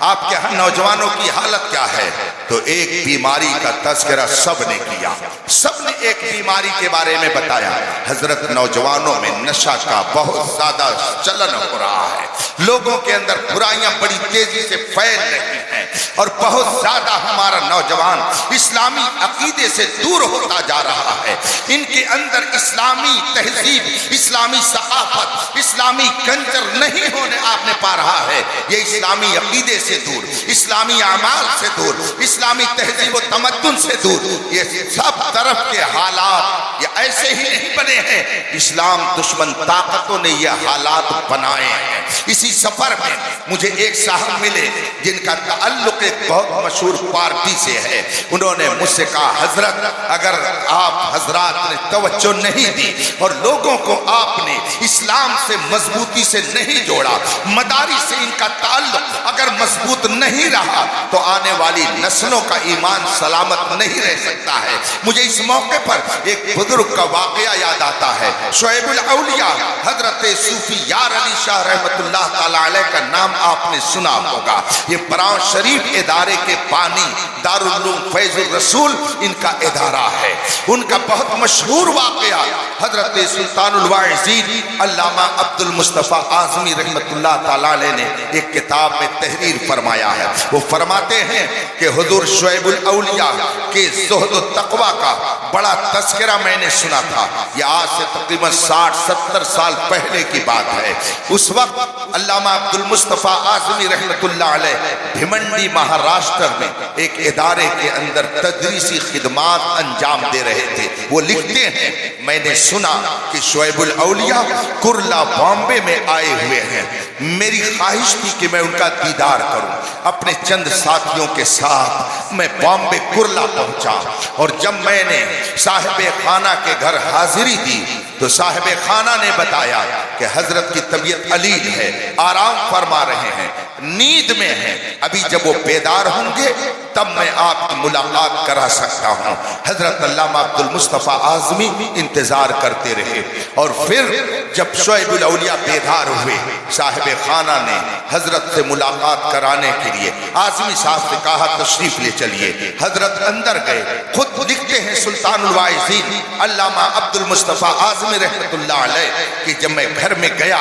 آپ کے ہاں نوجوانوں کی حالت کیا ہے؟ تو ایک بیماری کا تذکرہ سب نے کیا، سب نے ایک بیماری کے بارے میں بتایا۔ حضرت نوجوانوں میں نشہ کا بہت زیادہ چلن ہو رہا ہے، لوگوں کے اندر برائیاں بڑی تیزی سے پھیل رہی ہیں، اور بہت زیادہ ہمارا نوجوان اسلامی عقیدے سے دور ہوتا جا رہا ہے۔ ان کے اندر اسلامی تہذیب، اسلامی ثقافت، اسلامی کلچر نہیں ہونے آپ نے پا رہا ہے۔ یہ اسلامی عقیدے سے دور، اسلامی اعمال سے دور، اسلامی تہذیب و تمدن سے دور، یہ سب طرف کے حالات یہ ایسے ہی نہیں بنے ہیں، اسلام دشمن طاقتوں نے یہ حالات بنائے ہیں۔ اسی سفر میں مجھے ایک صاحب ملے جن کا تعلق ایک بہت مشہور پارٹی سے ہے۔ انہوں نے مجھ سے کہا حضرت اگر آپ حضرات نے توجہ نہیں دی اور لوگوں کو آپ نے اسلام سے مضبوطی سے نہیں جوڑا، مدارس سے ان کا تعلق اگر مضبوط نہیں رہا تو آنے والی نسلوں کا ایمان سلامت نہیں رہ سکتا ہے۔ مجھے اس موقع پر ایک بزرگ کا واقعہ یاد آتا ہے۔ شعیب الاولیاء حضرت صوفی یار علی شاہ رحمت اللہ تعالی علیہ کا نام آپ نے سنا ہوگا۔ یہ براؤں شریف ادارے کے بانی دارالعلوم فیض الرسول ان کا ادارہ ہے۔ ان کا بہت مشہور واقعہ حضرت سلطان الواعظین علامہ عبد المصطفیٰ اعظمی رحمت اللہ تعالی علیہ نے ایک کتاب میں تحریر فرمایا ہے۔ وہ فرماتے ہیں کہ حضور شعیب الاولیاء کے زہد و تقوی کا بڑا تذکرہ میں نے سنا تھا۔ یہ آج سے تقریباً 60-70 سال پہلے کی بات ہے۔ اس وقت علامہ عبد المصطفیٰ اعظمی رحمت اللہ علیہ بھمنڈی مہاراشٹر میں ایک ادارے کے اندر تدریسی خدمات انجام دے رہے تھے۔ وہ لکھتے ہیں میں نے سنا کہ شعیب الاولیاء کرلا بامبے میں آئے ہوئے ہیں۔ میری خواہش تھی کہ میں ان کا دیدار کروں۔ اپنے چند ساتھیوں کے ساتھ میں بامبے کرلا پہنچا، اور جب میں نے صاحب خانہ کے گھر حاضری دی تو صاحب خانہ نے بتایا کہ حضرت کی طبیعت علیل ہے، آرام فرما رہے ہیں، نیند میں ہیں، ابھی جب وہ بیدار ہوں گے تب میں آپ کی ملاقات کرا سکتا ہوں۔ حضرت علامہ عبد المصطفیٰ اعظمی انتظار کرتے رہے، اور پھر جب شعیب الاولیاء بیدار ہوئے صاحب خانہ نے حضرت سے ملاقات کرانے کے لیے اعظمی صاحب سے کہا تشریف لے چلیے۔ حضرت اندر گئے۔ خود لکھتے ہیں سلطان الواعظین علامہ عبد المصطفیٰ اعظمی رحمت اللہ علیہ کہ جب میں گھر میں گیا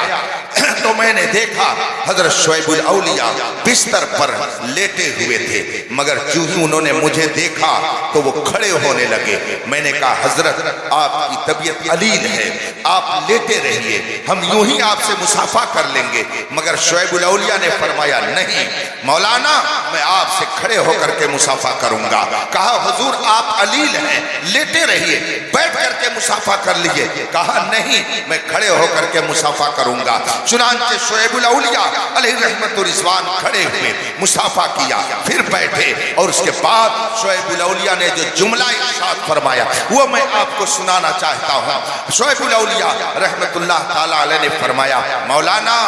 تو میں نے دیکھا حضرت شعیب الاولیاء بستر پر لیٹے ہوئے تھے، مگر جو ہی انہوں نے مجھے دیکھا تو وہ کھڑے ہونے لگے۔ میں نے کہا حضرت آپ کی طبیعت علیل ہے، آپ لیٹے رہیے، ہم یوں ہی آپ سے مصافحہ کر لیں گے۔ مگر شعیب الاولیاء نے فرمایا نہیں مولانا، میں آپ سے کھڑے ہو کر کے مصافحہ کروں گا۔ کہا حضور آپ علیل ہیں، لیٹے رہیے، بیٹھ کر کے مصافحہ کر لیجئے۔ کہا نہیں میں کھڑے ہو کر کے مصافحہ کروں گا۔ چنانچہ شعیب الاولیاء علیہ رحمت و رضوان کھڑے ہوئے، مصافحہ کیا، پھر بیٹھے، اور اس کے بعد شعیب الاولیاء نے جو جملہ ارشاد فرمایا وہ میں آپ کو سنانا چاہتا ہوں۔ شعیب الاولیاء رحمت اللہ تعالی علیہ نے فرمایا مولانا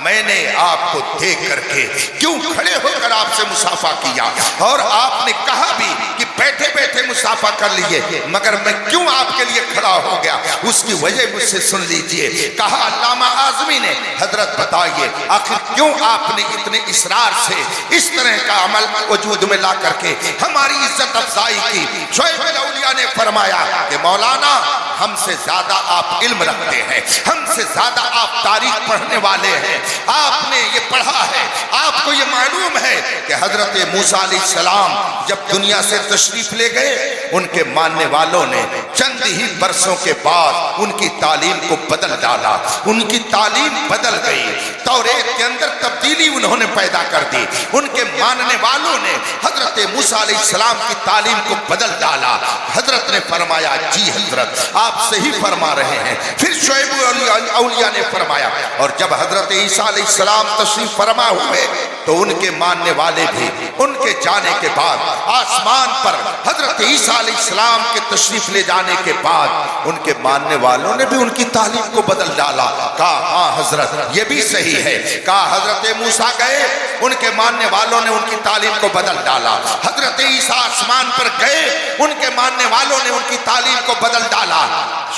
میں نے آپ کو دیکھ کر کے کیوں کھڑے ہو کر آپ سے مصافحہ کیا، اور آپ نے کہا بھی کہ بیٹھے بیٹھے مصافحہ کر لیجئے، مگر میں کیوں آپ کے لیے کھڑا ہو گیا اس کی وجہ مجھ سے سن لیجئے۔ کہا علامہ اعظمی نے حضرت بتائیے آخر کیوں آپ نے اتنے اصرار سے اس طرح کا عمل وجود میں لا کر کے ہماری عزت افزائی کی۔ شعیب الاولیاء نے فرمایا کہ مولانا ہم سے زیادہ آپ علم رکھتے ہیں، ہم سے زیادہ آپ تاریخ پڑھنے والے ہیں، آپ نے یہ پڑھا ہے، آپ کو یہ معلوم ہے کہ حضرت موسیٰ علیہ السلام جب دنیا سے تشریف لے گئے ان کے ماننے والوں نے چند ہی برسوں کے بعد ان کی تعلیم کو بدل ڈالا، ان کی تعلیم بدل گئی، توریت کے اندر تبدیلی انہوں نے پیدا کر دی۔ ان کے ماننے والوں نے حضرت موسیٰ علیہ السلام کی تعلیم کو بدل ڈالا۔ حضرت نے فرمایا جی حضرت آپ صحیح فرما رہے ہیں۔ پھر شعیب الاولیاء نے فرمایا، اور جب حضرت عیسیٰ علیہ السلام تشریف فرما ہوئے تو ان کے ماننے والے بھی ان کے جانے کے بعد آسمان پر حضرت عیسیٰ علیہ السلام کے تشریف لے جانے کے بعد ان کے ماننے والوں نے بھی ان کی تعلیم کو بدل ڈالا۔ کہا ہاں حضرت یہ بھی صحیح ہے۔ کہا حضرت موسیٰ گئے ان کے ماننے والوں نے ان کی تعلیم کو بدل ڈالا، حضرت عیسیٰ آسمان پر گئے ان کے ماننے والوں نے ان کی تعلیم کو بدل ڈالا۔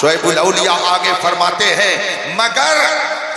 شعیب الاولیاء آگے فرماتے ہیں مگر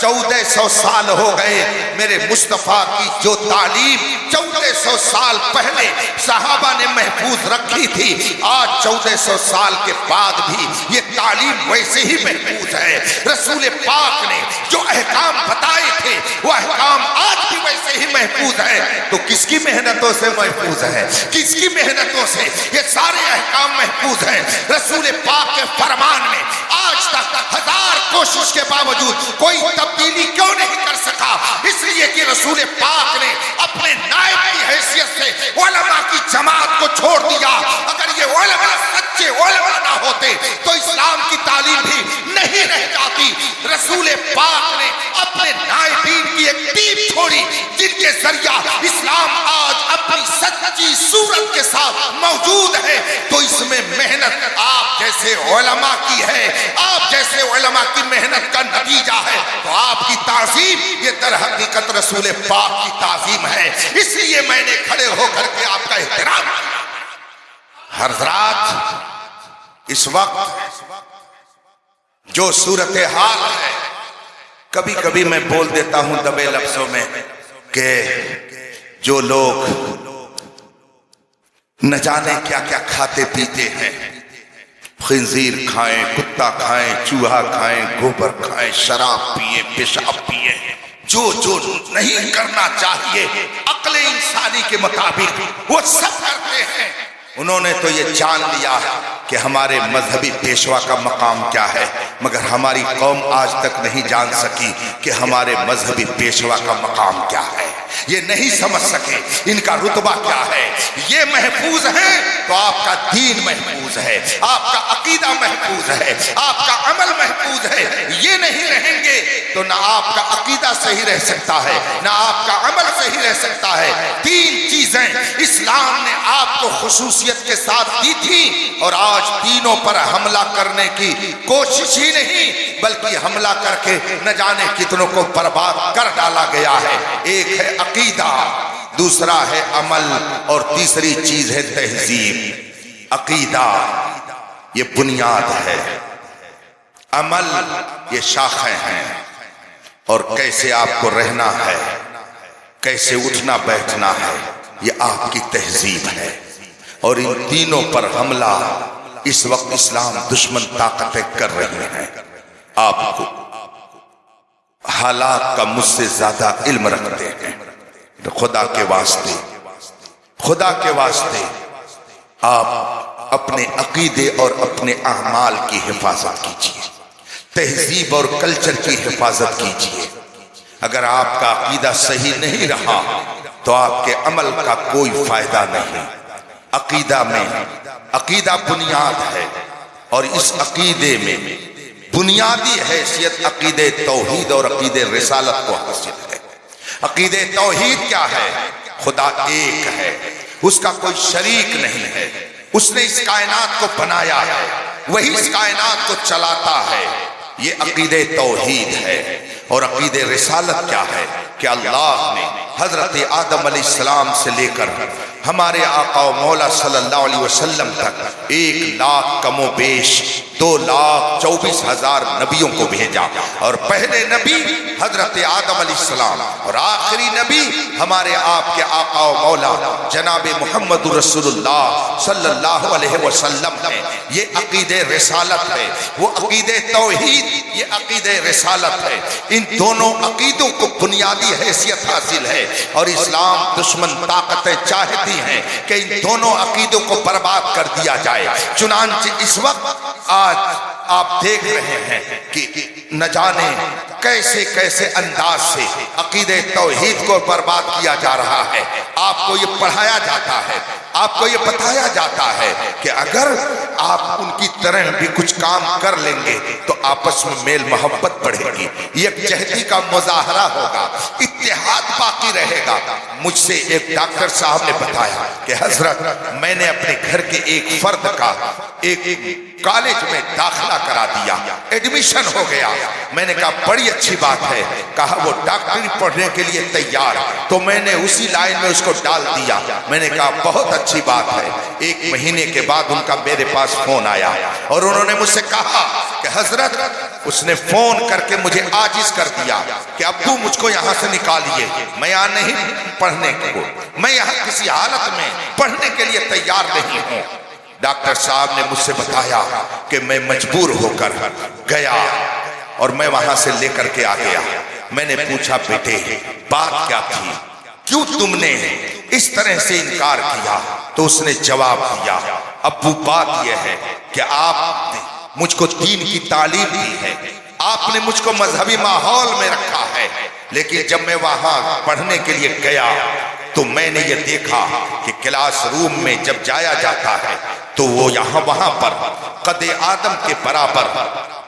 1400 سال ہو گئے میرے مصطفیٰ کی جو تعلیم 1400 سال پہلے صحابہ نے محفوظ رکھی تھی، آج 1400 سال کے بعد بھی یہ تعلیم ویسے ہی محفوظ ہے۔ رسول پاک نے جو احکام بتائے تھے وہ احکام آج بھی ویسے ہی محفوظ ہے۔ تو کس کی محنتوں سے محفوظ ہے؟ کس کی محنتوں سے یہ سارے احکام محفوظ ہیں؟ رسول پاک کے فرمان میں آج تک 1000 کوشش کے باوجود کوئی تبدیلی کیوں نہیں کر سکا؟ اس لیے کہ رسول پاک نے اپنے نائب کی حیثیت سے علماء کی جماعت کو چھوڑ دیا۔ اگر یہ علماء سچے علماء نہ ہوتے تو اسلام کی تعلیم بھی نہیں رہ جاتی۔ رسول پاک نے اپنے نائبین کی ایک ٹیم چھوڑی جن کے ذریعہ اسلام آج اپنی سچی صورت کے ساتھ موجود ہے۔ تو اس میں محنت آپ جیسے علماء کی ہے، آپ جیسے علماء کی محنت کا نتیجہ ہے۔ تو آپ کی تعظیم یہ در حقیقت رسول پاک کی تعظیم ہے۔ اس لیے میں نے کھڑے ہو کر کے آپ کا احترام کیا۔ حضرات، اس وقت جو صورتحال ہے، کبھی کبھی میں بول دیتا ہوں دبے لفظوں میں کہ جو لوگ نہ جانے کیا کیا کھاتے پیتے ہیں، خنزیر کھائیں، کتا کھائیں، چوہا کھائیں، گوبر کھائیں، شراب پیئیں، پیشاب پیئیں، جو نہیں کرنا چاہیے عقل انسانی کے مطابق وہ سب کرتے ہیں۔ انہوں نے تو یہ جان لیا کہ ہمارے مذہبی پیشوا کا مقام کیا ہے، مگر ہماری قوم آج تک نہیں جان سکی کہ ہمارے مذہبی پیشوا کا مقام کیا ہے۔ یہ نہیں سمجھ سکے ان کا رتبہ کیا ہے۔ یہ محفوظ ہیں تو آپ کا دین محفوظ ہے، آپ کا عقیدہ محفوظ ہے، آپ کا عمل محفوظ ہے۔ یہ نہیں رہیں گے تو نہ آپ کا عقیدہ صحیح رہ سکتا ہے، نہ آپ کا عمل صحیح رہ سکتا ہے۔ 3 چیزیں اسلام نے آپ کو خصوصیت کے ساتھ دی تھی، اور آج تینوں پر حملہ کرنے کی کوشش ہی نہیں بلکہ حملہ کر کے نہ جانے کتنوں کو برباد کر ڈالا گیا ہے۔ ایک ہے عقیدہ، دوسرا ہے عمل، اور تیسری چیز ہے تہذیب۔ عقیدہ یہ بنیاد ہے، عمل یہ شاخیں ہیں، اور کیسے آپ کو رہنا ہے، کیسے اٹھنا بیٹھنا ہے، یہ آپ کی تہذیب ہے۔ اور ان تینوں پر حملہ اس وقت اسلام دشمن طاقتیں کر رہے ہیں۔ آپ کو حالات کا مجھ سے زیادہ علم رکھتے ہیں۔ خدا کے واسطے، خدا کے واسطے آپ اپنے عقیدے اور اپنے اعمال کی حفاظت کیجیے، تہذیب اور کلچر کی حفاظت کیجیے۔ اگر آپ کا عقیدہ صحیح نہیں رہا تو آپ کے عمل کا کوئی فائدہ نہیں۔ عقیدہ بنیاد ہے، اور اس عقیدے میں بنیادی حیثیت عقیدہ توحید اور عقیدہ رسالت کو حاصل ہے۔ عقیدہ توحید کیا ہے؟ خدا ایک ہے، اس کا کوئی شریک نہیں ہے، اس نے اس کائنات کو بنایا ہے، وہی اس کائنات کو چلاتا ہے، یہ عقیدہ توحید ہے۔ اور عقیدہ رسالت کیا ہے؟ کہ اللہ نے حضرت آدم علیہ السلام سے لے کر ہمارے آقا و مولا صلی اللہ علیہ وسلم تک 1,00,000 کم و بیش 2,24,000 نبیوں کو بھیجا، اور پہلے نبی حضرت آدم علیہ السلام اور آخری نبی ہمارے آپ کے آقا و مولا جناب محمد رسول اللہ صلی اللہ علیہ وسلم ہے۔ یہ عقیدہ رسالت ہے، وہ عقیدہ توحید، یہ عقیدہ رسالت ہے۔ ان دونوں عقیدوں کو بنیادی حیثیت حاصل ہے، اور اسلام دشمن طاقتیں چاہتی ہیں کہ ان دونوں عقیدوں کو برباد کر دیا جائے۔ چنانچہ اس وقت آج آپ دیکھ رہے ہیں کہ نہ جانے کیسے کیسے انداز سے عقیدہ توحید کو برباد کیا جا رہا ہے۔ آپ کو یہ پڑھایا جاتا ہے، آپ کو یہ بتایا جاتا ہے کہ اگر آپ ان کی طرح بھی کچھ کام کر لیں گے تو آپس میں میل محبت بڑھے گی، یکجہتی کا مظاہرہ ہوگا، اتحاد باقی رہے گا۔ مجھ سے ایک ڈاکٹر صاحب نے بتایا کہ حضرت میں نے اپنے گھر کے ایک فرد کا ایک کالج میں داخلہ کرا دیا، ایڈمیشن ہو گیا۔ میں نے کہا بڑی اچھی بات ہے، کہا وہ ڈاکٹری پڑھنے کے لیے تیار، تو میں نے اسی لائن میں اس کو ڈال دیا۔ میں نے کہا بہت اچھی بات ہے۔ 1 مہینے کے بعد ان کا میرے پاس فون آیا اور انہوں نے مجھ سے کہا کہ حضرت اس نے فون کر کے مجھے عاجز کر دیا کہ ابو مجھ کو یہاں سے نکالیے، میں یہاں نہیں پڑھنے کو، میں یہاں کسی حالت میں پڑھنے کے لیے تیار نہیں ہوں۔ ڈاکٹر صاحب نے مجھ سے بتایا کہ میں مجبور ہو کر گیا اور میں وہاں سے لے کر کے آ گیا۔ میں نے پوچھا بیٹے بات کیا تھی، کیوں تم نے اس طرح سے انکار کیا؟ تو اس نے جواب دیا ابو بات یہ ہے کہ آپ نے مجھ کو دین کی تعلیم دی ہے، آپ نے مجھ کو مذہبی ماحول میں رکھا ہے، لیکن جب میں وہاں پڑھنے کے لیے گیا تو میں نے یہ دیکھا کہ کلاس روم میں جب جایا جاتا ہے تو وہ یہاں وہاں پر قد آدم کے برابر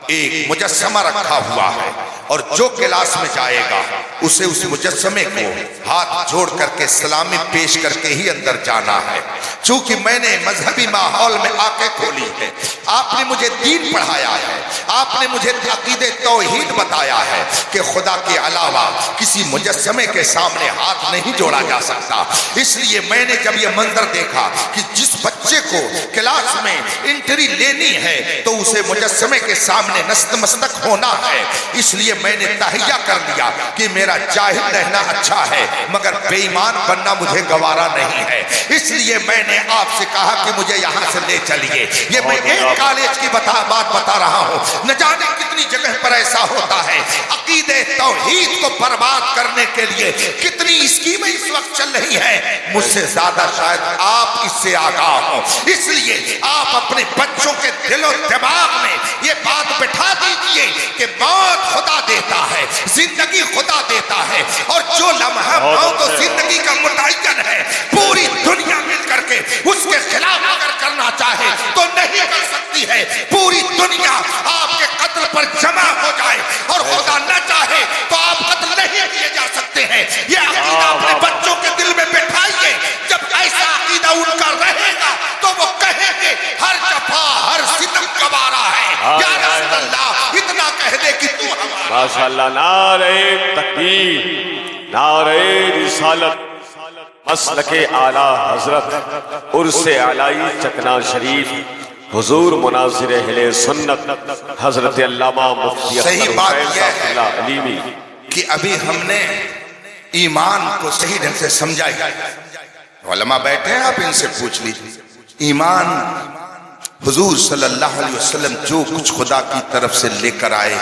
ایک مجسمہ رکھا ہوا ہے، اور جو کلاس میں جائے گا اسے اس مجسمے کو ہاتھ جوڑ کر کے سلامی پیش کر کے ہی اندر جانا ہے۔ چونکہ میں نے مذہبی ماحول میں آنکھیں کھولی ہے، آپ نے مجھے دین پڑھایا ہے، آپ نے مجھے عقید توحید بتایا ہے کہ خدا کے علاوہ کسی مجسمے کے سامنے ہاتھ نہیں جوڑا جا سکتا۔ اس لیے میں نے جب یہ منظر دیکھا کہ جس بچے کو کلاس میں انٹری لینی ہے تو اسے مجسمے کے سامنے نست مستق ہونا ہے، اس لیے میں نے تہیہ کر لیا کہ میرا جاہل رہنا اچھا ہے مگر بے ایمان بننا مجھے گوارا نہیں ہے۔ اس لیے میں نے آپ سے کہا کہ مجھے یہاں سے لے چلیے۔ یہ میں ایک کالج کی بات بتا رہا ہوں، نہ جانے کتنی جگہ پر ایسا ہوتا ہے۔ عقید توحید کو برباد کرنے کے لیے کتنی اسکیمیں اس وقت چل رہی ہیں، مجھ سے زیادہ شاید آپ اس سے آگاہ ہوں۔ اس لیے آپ اپنے بچوں کے دل و دماغ میں یہ بات بٹھا دیجئے کہ موت خدا دیتا ہے، زندگی خدا دیتا ہے، اور جو لمحہ موت و زندگی کا متعین ہے پوری دنیا مل کر کے اس کے خلاف اگر کرنا چاہے تو نہیں کر سکتی ہے۔ پوری دنیا آپ کے قتل پر جمع ہو جائے اور خدا نہ چاہے تو آپ قتل نہیں کیے جا سکتے ہیں۔ یہ عقیدہ اپنے بچوں کے دل میں بٹھائیے، جب ایسا عقیدہ ان کا رہے گا تو وہ کہیں گے ہر جفا ہر ستم گوارا ہے۔ یا رسول اللہ اتنا کہہ دے کہ تو ہمارا۔ ماشاءاللہ، نعرہ تکبیر، نعرہ رسالت، مسلک اعلیٰ حضرت عرس اعلیٰ چکنا شریف، حضور مناظر اہل سنت حضرت علامہ مفتی صحیح بات یہ ہے علیمی کہ ابھی ہم نے ایمان کو صحیح ڈھنگ سے سمجھا ہی۔ علماء بیٹھے ہیں، آپ ان سے پوچھ لیجیے ایمان حضور صلی اللہ علیہ وسلم جو کچھ خدا کی طرف سے لے کر آئے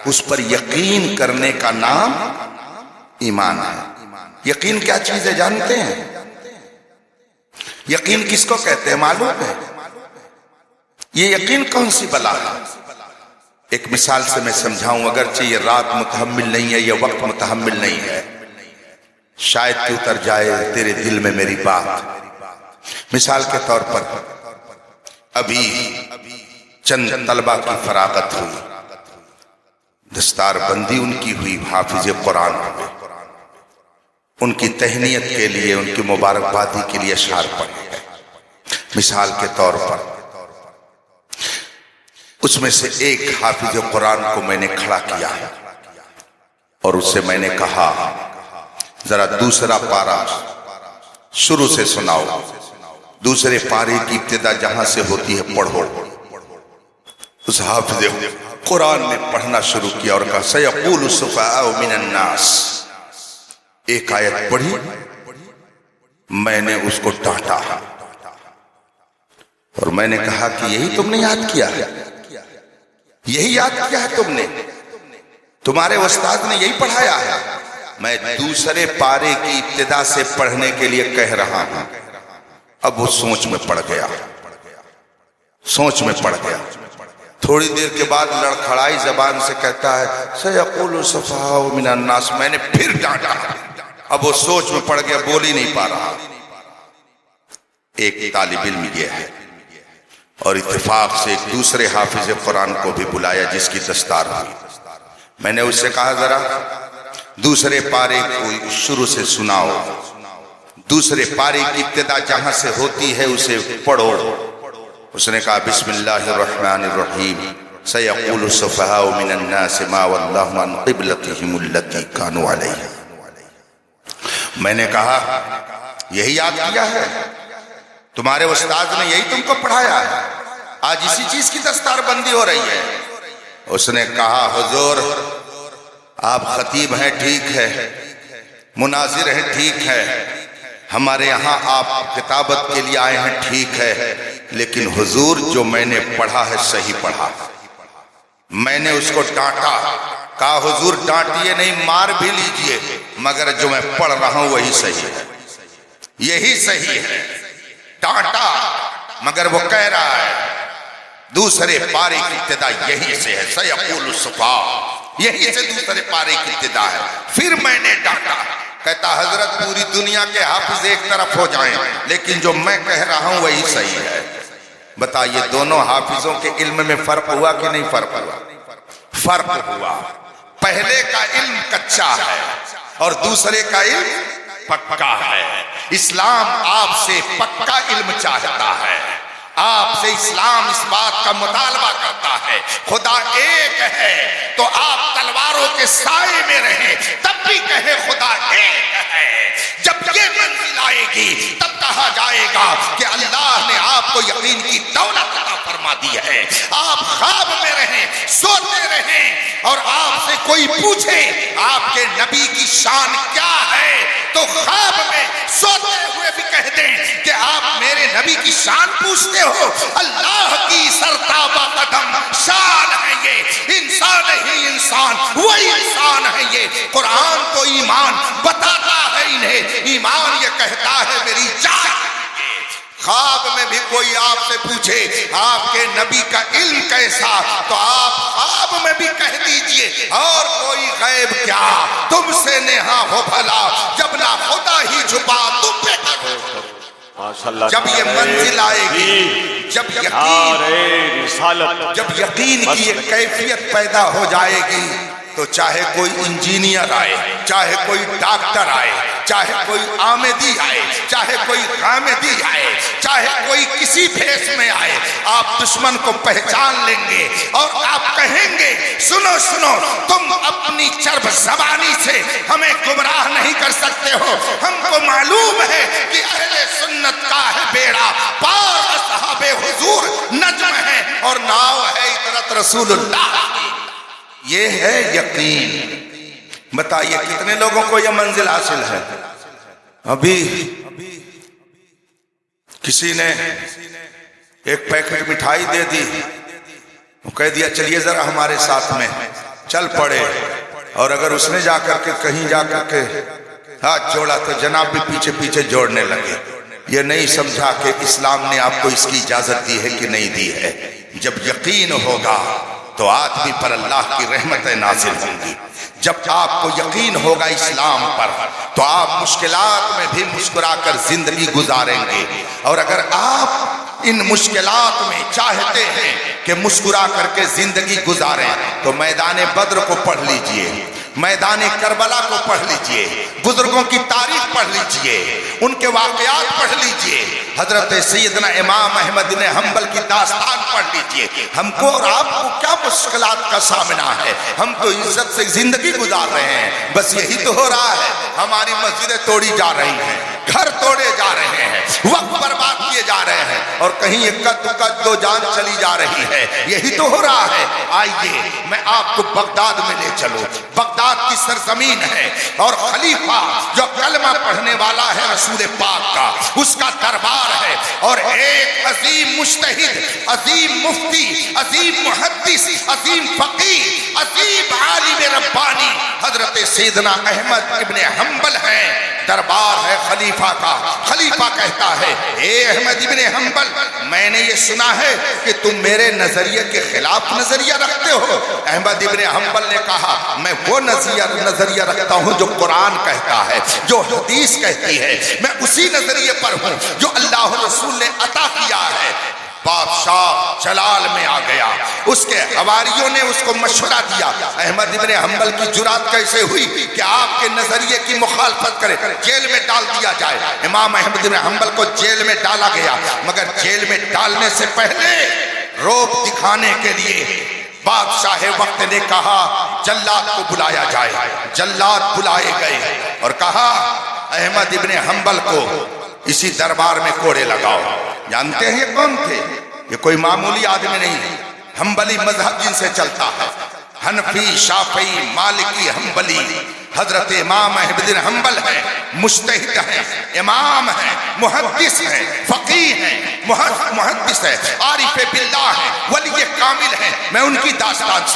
اس پر یقین کرنے کا نام ایمان ہے۔ یقین کیا چیز ہے جانتے ہیں؟ یقین کس کو کہتے ہیں معلوم ہے؟ یہ یقین کون سی بلا ہے؟ ایک مثال سے میں سمجھاؤں، اگرچہ یہ رات متحمل نہیں ہے، یہ وقت متحمل نہیں ہے، شاید کہ اتر جائے تیرے دل میں میری بات۔ مثال کے طور پر ابھی چند طلبہ کی فراغت ہوئی، دستار بندی ان کی ہوئی، حافظ قرآن ہوئے، ان کی تہنیت کے لیے، ان کی مبارکبادی کے لیے اشعار پڑھے گئے۔ مثال کے طور پر اس میں سے ایک حافظ قرآن کو میں نے کھڑا کیا اور اس سے میں نے کہا ذرا دوسرا پارہ شروع سے سناؤ، دوسرے پارے کی ابتدا جہاں سے ہوتی ہے پڑھو۔ اس حافظ قرآن نے پڑھنا شروع کیا اور کہا سَيَقُولُ السُّفَهَاءُ مِنَ النَّاسِ۔ ایک آیت پڑھی، میں نے اس کو ڈانٹا اور میں نے کہا کہ یہی تم نے یاد کیا ہے، یہی یاد کیا ہے تم نے، تمہارے استاد نے یہی پڑھایا ہے۔ میں دوسرے پارے کی ابتدا سے پڑھنے کے لیے کہہ رہا ہوں۔ اب وہ سوچ میں پڑ گیا، سوچ میں پڑ گیا۔ تھوڑی دیر کے بعد لڑکھڑائی زبان سے کہتا ہے سَيَقُولُ السُّفَهَاءُ مِنَ النَّاسِ۔ میں نے پھر ڈانٹا، اب وہ سوچ میں پڑ گیا، بول ہی نہیں پا رہا۔ ایک طالب علم یہ ہے اور اتفاق سے ایک دوسرے حافظ قرآن کو بھی بلایا جس کی دستار ہوئی۔ میں نے اس سے کہا ذرا دوسرے پارے کو شروع سے سناؤ، دوسرے پارے کی ابتدا جہاں سے ہوتی ہے اسے پڑھو۔ اس نے کہا بسم اللہ الرحمن الرحیم سَيَقُولُ السُّفَهَاءُ مِنَ النَّاسِ مَا وَاللَّهُ عَنْ قِبْلَتِهِمُ الَّتِي كَانُوا عَلَيْهَا۔ میں نے کہا یہی یاد کیا ہے؟ تمہارے استاد نے یہی تم کو پڑھایا ہے؟ آج اسی چیز کی دستار بندی ہو رہی ہے۔ اس نے کہا حضور آپ خطیب ہیں ٹھیک ہے، مناظر ہیں ٹھیک ہے، ہمارے یہاں آپ کتابت کے لیے آئے ہیں ٹھیک ہے، لیکن حضور جو میں نے پڑھا ہے صحیح پڑھا۔ میں نے اس کو ڈانٹا، کہا حضور ڈانٹیے نہیں، مار بھی لیجئے، مگر جو میں پڑھ رہا ہوں وہی صحیح ہے، یہی صحیح ہے۔ ڈانٹا مگر وہ کہہ رہا ہے دوسرے پارے کی ابتدا یہی سے ہے، سیقول الصفا، یہی سے دوسرے پارے کی ابتدا ہے۔ پھر میں نے ڈانٹا، کہتا حضرت پوری دنیا کے حافظ ایک طرف ہو جائیں لیکن جو میں کہہ رہا ہوں وہی صحیح ہے۔ بتائیے دونوں حافظوں کے علم میں فرق ہوا کہ نہیں فرق ہوا؟ فرق ہوا۔ پہلے کا علم کچا ہے اور دوسرے کا علم پکا ہے۔ اسلام آپ سے پکا علم چاہتا ہے، آپ سے اسلام اس بات کا مطالبہ کرتا ہے خدا ایک ہے تو آپ تلواروں کے سائے میں رہیں تب بھی کہے خدا ایک ہے۔ جب یہ منزل آئے گی تب کہا جائے گا کہ اللہ نے آپ کو یقین کی دولت عطا فرما دی ہے۔ آپ خواب میں رہیں، سوتے رہیں اور آپ سے کوئی پوچھے آپ کے نبی کی شان کیا ہے تو خواب میں سوتے ہوئے بھی کہہ دیں کہ آپ میرے نبی کی شان پوچھتے ہو، اللہ کی سرتابہ قدم شان ہے یہ، انسان ہی انسان، وہی انسان ہے یہ۔ قرآن تو ایمان بتاتا ہے انہیں، ایمان یہ کہتا ہے میری جان۔ خواب میں بھی کوئی آپ سے پوچھے آپ کے نبی کا علم کیسا تو آپ خواب میں بھی کہہ دیجئے اور کوئی غیب کیا تم سے نہا ہو بھلا، جب نہ خدا ہی چھپا تم پہ کرو۔ جب یہ منزل آئے گی، جب یقین کی ایک کیفیت پیدا ہو جائے گی تو چاہے کوئی انجینئر آئے، چاہے کوئی ڈاکٹر آئے، چاہے کوئی آمدی آئے، چاہے کوئی غامدی آئے، چاہے کوئی کسی بھیس میں آئے، آپ دشمن کو پہچان لیں گے اور آپ کہیں گے سنو سنو تم اپنی چرب زبانی سے ہمیں گمراہ نہیں کر سکتے ہو، ہم کو معلوم ہے کہ اہل سنت کا ہے بیڑا پار، اصحاب حضور نجم ہے اور ناؤ ہے اطرت رسول اللہ۔ یہ ہے یقین۔ بتائیے کتنے لوگوں کو یہ منزل حاصل ہے؟ ابھی کسی نے ایک پیکٹ مٹھائی دے دی، وہ کہہ دیا چلیے ذرا ہمارے ساتھ میں، چل پڑے، اور اگر اس نے جا کر کے کہیں جا کر کے ہاتھ جوڑا تو جناب بھی پیچھے پیچھے جوڑنے لگے۔ یہ نہیں سمجھا کہ اسلام نے آپ کو اس کی اجازت دی ہے کہ نہیں دی ہے۔ جب یقین ہوگا تو آدمی پر اللہ کی رحمتیں نازل ہوں گی۔ جب آپ کو یقین ہوگا اسلام پر تو آپ مشکلات میں بھی مسکرا کر زندگی گزاریں گے، اور اگر آپ ان مشکلات میں چاہتے ہیں کہ مسکرا کر کے زندگی گزاریں تو میدان بدر کو پڑھ لیجئے، میدان کربلا کو پڑھ لیجئے، بزرگوں کی تاریخ پڑھ لیجئے، ان کے واقعات پڑھ لیجئے، حضرت سیدنا امام احمد بن حنبل کی داستان پڑھ لیجئے۔ ہم کو اور آپ کو کیا مشکلات کا سامنا ہے؟ ہم تو عزت سے زندگی گزار رہے ہیں، بس یہی تو ہو رہا ہے۔ ہماری مسجدیں توڑی جا رہی ہیں، گھر توڑے جا رہے ہیں، وقت برباد کیے جا رہے ہیں، اور کہیں ایک قد دو جان چلی جا رہی ہے، یہی تو ہو رہا ہے۔ آئیے میں آپ کو بغداد میں لے چلوں۔ بغداد کی سرزمین ہے اور خلیفہ جو کلمہ پڑھنے والا ہے رسول پاک کا، اس کا دربار ہے، اور ایک عظیم مجتہد، عظیم مفتی، عظیم محدث، عظیم فقیہ، عظیم عالم ربانی حضرت سیدنا احمد ابن حنبل ہیں۔ دربار ہے خلیفہ کا۔ خلیفہ کہتا ہے اے احمد ابن حنبل، میں نے یہ سنا ہے کہ تم میرے نظریے کے خلاف نظریہ رکھتے ہو۔ احمد ابن حنبل نے کہا میں وہ نظریہ رکھتا ہوں جو قرآن کہتا ہے، جو حدیث کہتی ہے، میں اسی نظریے پر ہوں جو اللہ رسول نے عطا کیا ہے۔ بادشاہ جلال میں آ گیا، اس کے حواریوں نے اس کو مشورہ دیا، احمد ابن حنبل کی جرات کیسے ہوئی کہ آپ کے نظریے کی مخالفت کرے، جیل میں ڈال دیا جائے۔ امام احمد ابن حنبل کو جیل میں ڈالا گیا، مگر جیل میں ڈالنے سے پہلے روب دکھانے کے لیے بادشاہ وقت نے کہا جلاد کو بلایا جائے۔ جلاد بلائے گئے اور کہا احمد ابن حنبل کو اسی دربار میں کوڑے لگاؤ۔ جانتے ہیں یہ کون تھے؟ یہ کوئی معمولی آدمی نہیں ہے، حنبلی مذہب جن سے چلتا ہے، حنفی، شافعی، مالکی، حنبلی۔ حضرت امام احمد بن حنبل ہے، مجتہد ہے، امام ہے، محدث ہے، فقیہ ہے، محدث ہے، عارف باللہ ہے، ولی کامل ہے۔ میں ان کی داستان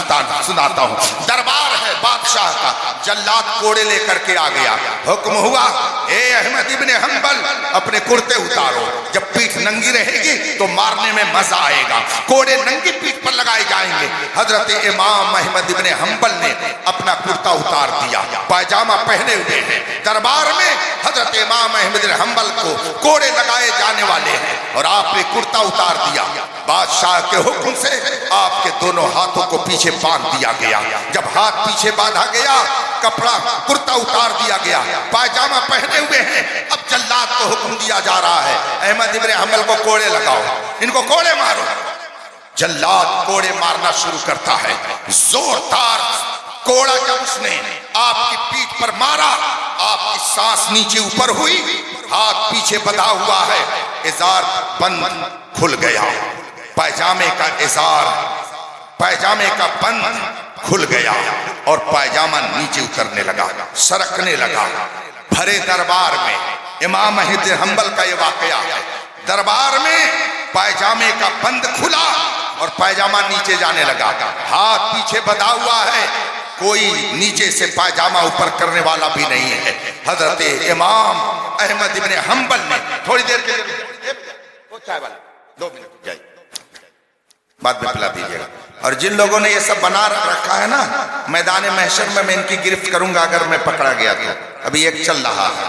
سناتا ہوں۔ دربار ہے بادشاہ کا، جلاد کوڑے لے کر کے آ گیا، حکم ہوا اے احمد ابن حنبل اپنے کرتے اتارو، جب پیٹھ ننگی رہے گی تو مارنے میں مزہ آئے گا، کوڑے ننگی پیٹھ پر لگائے جائیں گے۔ حضرت امام احمد ابن حنبل نے اپنا کرتا اتار دیا، پائجامہ پہنے ہوئے ہیں، دربار میں حضرت امام احمد بن حنبل کو کوڑے لگائے جانے والے ہیں، اور آپ نے کرتا اتار دیا۔ بادشاہ کے حکم سے آپ کے دونوں ہاتھوں کو پیچھے باندھ دیا گیا۔ جب ہاتھ پیچھے باندھا گیا، کپڑا کرتا اتار دیا گیا، پائجامہ پہنے ہوئے ہیں، اب جلاد کو حکم دیا جا رہا ہے احمد ابن حنبل کو کوڑے لگاؤ، ان کو کوڑے مارو۔ جلاد کوڑے مارنا شروع کرتا ہے، زوردار کوڑا جب اس نے آپ کی پیٹھ پر مارا، آپ کی سانس نیچے اوپر ہوئی، ہاتھ پیچھے بندھا ہوا ہے، ازار بند کھل گیا، پائجامے کا ازار، پائجامے کا بند کھل گیا اور پائجامہ نیچے اترنے لگا، سرکنے لگا۔ بھرے دربار میں امام احمد بن حنبل کا یہ واقعہ ہے، دربار میں پائجامے کا بند کھلا اور پائجامہ نیچے جانے لگا، ہاتھ پیچھے بندھا ہوا ہے، کوئی نیچے سے پائجامہ اوپر کرنے والا بھی نہیں ہے۔ حضرت امام احمد ابن حنبل نے تھوڑی دیر کے لیے چائے والا 2 منٹ جائے بعد میں پلا دیجیے گا۔ اور جن لوگوں نے یہ سب بنا رکھا ہے نا، میدان محشر میں ان کی گرفت کروں گا اگر میں پکڑا گیا تو۔ ابھی ایک چل رہا ہے،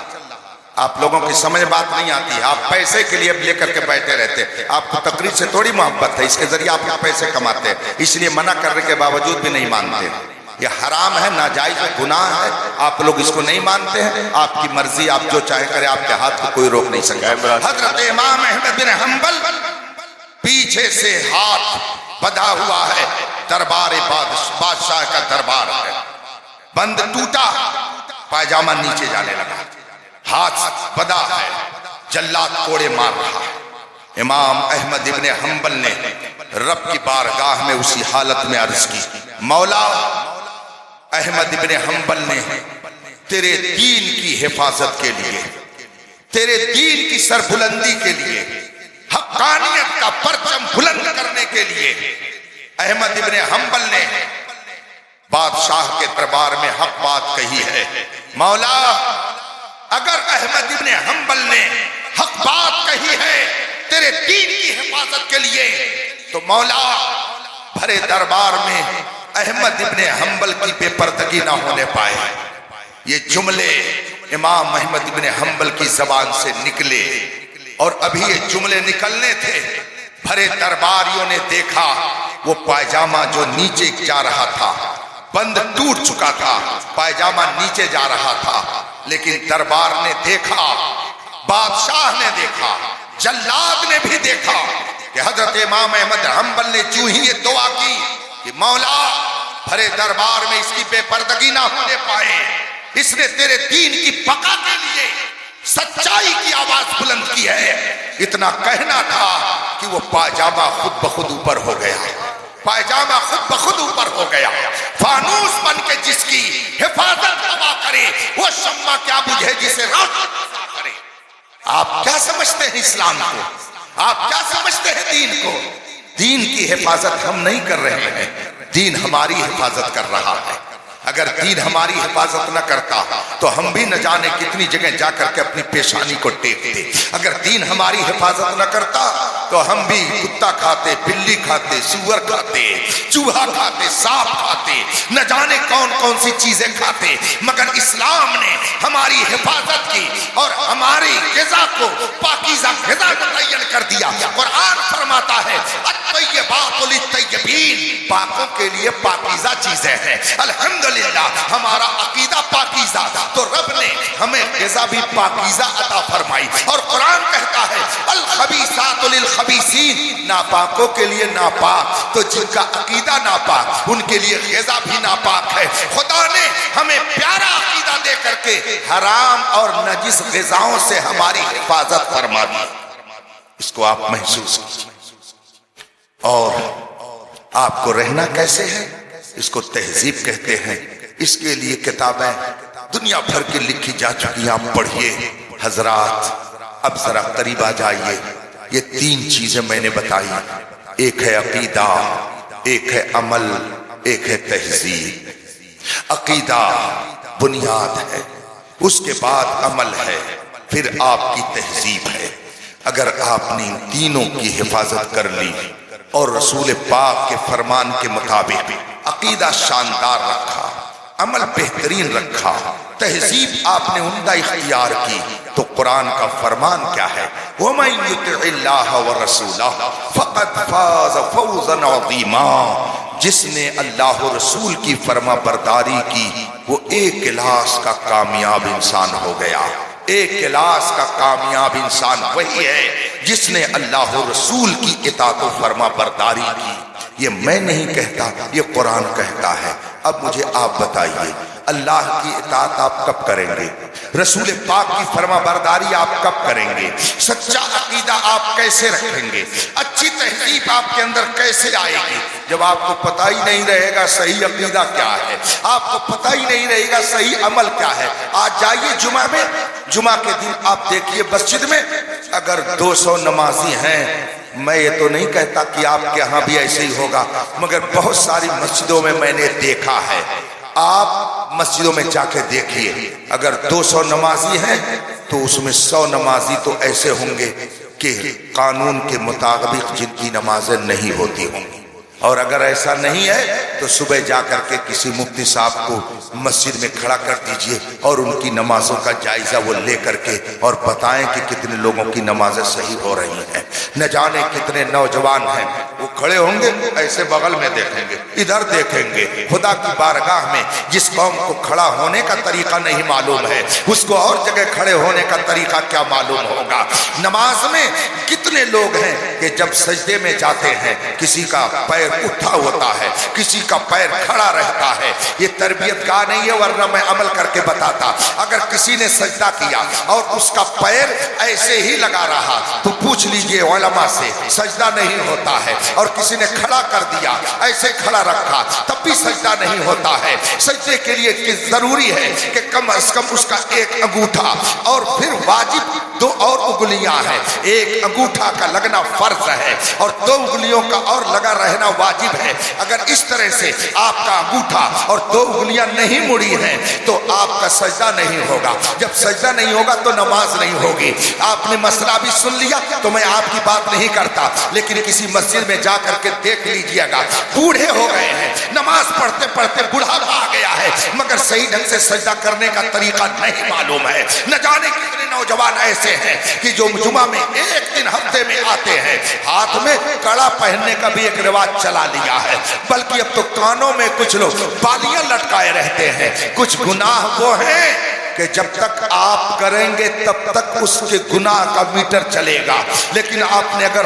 آپ لوگوں کی سمجھ بات نہیں آتی ہے، آپ پیسے کے لیے لے کر کے بیٹھے رہتے، آپ کو تقریر سے تھوڑی محبت ہے، اس کے ذریعے آپ پیسے کماتے ہیں، اس لیے منع کرنے کے باوجود بھی نہیں مانتے۔ یہ حرام ہے، ناجائز ہے، گناہ ہے، آپ لوگ اس کو نہیں مانتے ہیں، آپ کی مرضی، آپ جو چاہے کرے، آپ کے ہاتھ کو کوئی روک نہیں سکتا۔ حضرت امام احمد بن حنبل پیچھے سے ہاتھ بندھا ہوا ہے، دربار بادشاہ کا دربار ہے، بند ٹوٹا، پائجامہ نیچے جانے لگا، ہاتھ بندھا ہے، جلاد کوڑے مار رہا ہے۔ امام احمد ابن حنبل نے رب کی بارگاہ میں اسی حالت میں عرض کی، مولا احمد ابن حنبل نے تیرے دین کی حفاظت کے لیے، تیرے دین کی سربلندی کے لیے، حقانیت کا پرچم بلند کرنے کے لیے احمد ابن حنبل نے بادشاہ کے دربار میں حق بات کہی ہے۔ مولا اگر احمد ابن حنبل نے حق بات کہی ہے تیرے دین کی حفاظت کے لیے، تو مولا بھرے دربار میں احمد ابن حنبل کی بے پردگی نہ ہونے پائے۔ یہ جملے امام احمد ابن حنبل کی زبان سے نکلے، اور ابھی یہ جملے نکلنے تھے، بھرے درباریوں نے دیکھا وہ پائجامہ جو نیچے جا رہا تھا، بند ٹوٹ چکا تھا، پائجامہ نیچے جا رہا تھا، لیکن دربار نے دیکھا، بادشاہ نے دیکھا، جلاد نے بھی دیکھا کہ حضرت امام احمد حنبل نے جو ہی یہ دعا کی کہ مولا بھرے دربار میں اس کی بے پردگی نہ ہونے پائے، اس نے تیرے دین کی بقا کے لیے سچائی کی آواز بلند کی ہے، اتنا کہنا تھا کہ وہ پائجامہ خود بخود اوپر ہو گیا، پائجامہ خود بخود اوپر ہو گیا۔ فانوس بن کے جس کی حفاظت ہوا کرے، وہ شمع کیا بجھے جسے روشن کرے۔ آپ کیا سمجھتے ہیں اسلام کو؟ آپ کیا سمجھتے ہیں دین کو؟ دین کی حفاظت ہم نہیں کر رہے ہیں، دین ہماری حفاظت کر رہا ہے۔ اگر دین ہماری حفاظت نہ کرتا تو ہم بھی نہ جانے کتنی جگہ جا کر کے اپنی پیشانی کو ٹیکتے۔ اگر دین ہماری حفاظت نہ کرتا تو ہم بھی کتا کھاتے، بلی کھاتے، سور کھاتے، چوہا کھاتے، سانپ کھاتے، نہ جانے کون کون سی چیزیں کھاتے، مگر اسلام نے ہماری حفاظت کی اور ہماری غذا کو پاکیزہ غذا متعین کر دیا۔ قرآن فرماتا ہے الطیبات للطیبین، پاکوں کے لیے پاکیزہ چیزیں ہیں۔ الحمدللہ ہمارا عقیدہ پاکیزہ، تو رب نے ہمیں غذا بھی پاکیزہ عطا فرمائی، اور قرآن کہتا ہے الخبیثات للخبیثین، ناپاکوں کے لیے ناپاک، تو جن کا عقیدہ ناپاک ان کے لیے غذا بھی ناپاک ہے۔ خدا نے ہمیں پیارا عقیدہ دے کر کے حرام اور نجس غذاؤں سے ہماری حفاظت فرما دی۔ اس کو آپ محسوس کیجیے۔ اور آپ کو رہنا کیسے ہے، اس کو تہذیب کہتے ہیں۔ اس کے لیے کتابیں دنیا بھر کی لکھی جا چکی، آپ پڑھیے۔ حضرات اب ذرا قریب آ جائیے۔ یہ تین چیزیں میں نے بتائی، ایک ہے عقیدہ، ایک ہے عمل، ایک ہے تہذیب۔ عقیدہ بنیاد ہے، اس کے بعد عمل ہے، پھر آپ کی تہذیب ہے۔ اگر آپ نے ان تینوں کی حفاظت کر لی اور رسول پاک کے فرمان کے مطابق عقیدہ شاندار رکھا، عمل بہترین رکھا، تہذیب آپ نے عمدہ اختیار کی، تو قرآن کا فرمان کیا ہے؟ وَمَن يُطِعِ اللَّهَ وَرَسُولَهُ فَقَدْ فَازَ فَوْزًا عَظِيمًا۔ جس نے اللہ و رسول کی فرما برداری کی وہ ایک کلاس کا کامیاب انسان ہو گیا۔ ایک کلاس کا کامیاب انسان وہی ہے جس نے اللہ و رسول کی اطاعت و فرما برداری کی۔ یہ میں نہیں کہتا، یہ قرآن کہتا ہے۔ اب مجھے آپ بتائیے، اللہ کی اطاعت آپ کب کریں گے؟ رسول پاک کی فرما برداری آپ کب کریں گے؟ سچا عقیدہ آپ کیسے رکھیں گے؟ اچھی تہذیب آپ کے اندر کیسے آئے گی جب آپ کو پتہ ہی نہیں رہے گا صحیح عقیدہ کیا ہے، آپ کو پتہ ہی نہیں رہے گا صحیح عمل کیا ہے؟ آج جائیے جمعہ میں، جمعہ کے دن آپ دیکھیے مسجد میں اگر 200 نمازی ہیں، میں یہ تو نہیں کہتا کہ آپ کے ہاں بھی ایسے ہی ہوگا، مگر بہت ساری مسجدوں میں میں نے دیکھا ہے۔ آپ مسجدوں میں جا کے دیکھیے، اگر 200 نمازی ہیں تو اس میں 100 نمازی تو ایسے ہوں گے کہ قانون کے مطابق جن کی نمازیں نہیں ہوتی ہوں گی۔ اور اگر ایسا نہیں ہے تو صبح جا کر کے کسی مفتی صاحب کو مسجد میں کھڑا کر دیجئے اور ان کی نمازوں کا جائزہ وہ لے کر کے اور بتائیں کہ کتنے لوگوں کی نمازیں صحیح ہو رہی ہیں۔ نہ جانے کتنے نوجوان ہیں وہ کھڑے ہوں گے، ایسے بغل میں دیکھیں گے، ادھر دیکھیں گے۔ خدا کی بارگاہ میں جس قوم کو کھڑا ہونے کا طریقہ نہیں معلوم ہے اس کو اور جگہ کھڑے ہونے کا طریقہ کیا معلوم ہوگا؟ نماز میں کتنے لوگ ہیں کہ جب سجدے میں جاتے ہیں کسی کا پیر اٹھا ہوتا ہے، کسی کا پیر کھڑا رہتا ہے۔ یہ تربیت گاہ نہیں ہے، ورنہ میں عمل کر کے بتاتا۔ اگر کسی نے سجدہ کیا اور اس کا پیر ایسے ہی لگا رہا تو پوچھ لیجئے علماء سے، سجدہ نہیں ہوتا ہے۔ اور کسی نے کھڑا کر دیا، ایسے کھڑا رکھا، تب بھی سجدہ نہیں ہوتا ہے۔ سجدے کے لیے ضروری ہے کہ کم از کم اس کا ایک انگوٹھا، اور پھر واجب 2 اور انگلیاں ہیں، ایک انگوٹھا کا لگنا فرض ہے اور 2 انگلیوں کا اور لگا رہنا واجب ہے۔ اگر اس طرح سے آپ کا انگوٹھا اور 2 انگلیاں نہیں مڑی ہیں تو آپ کا سجدہ نہیں ہوگا۔ جب سجدہ نہیں ہوگا تو نماز نہیں ہوگی۔ آپ نے مسئلہ بھی سن لیا تو میں آپ کی بات نہیں کرتا، لیکن کسی مسجد میں جا کر کے دیکھ لیجئے گا، بوڑھے ہو گئے ہیں، نماز پڑھتے پڑھتے بڑھاپا آ گیا ہے، مگر صحیح ڈھنگ سے سجدہ کرنے کا طریقہ نہیں معلوم ہے۔ نہ جانے کتنے نوجوان ایسے ہیں کہ جو جمعہ میں ایک دن ہفتے میں آتے ہیں، ہاتھ میں کڑا پہننے کا بھی ایک رواج چلا لیا ہے، بلکہ اب تو کانوں میں کچھ لوگ بالیاں لٹکائے رہتے ہیں۔ کچھ گناہ وہ ہیں کہ جب تک آپ کریں گے تب تک اس کے گناہ کا میٹر چلے گا، لیکن آپ نے اگر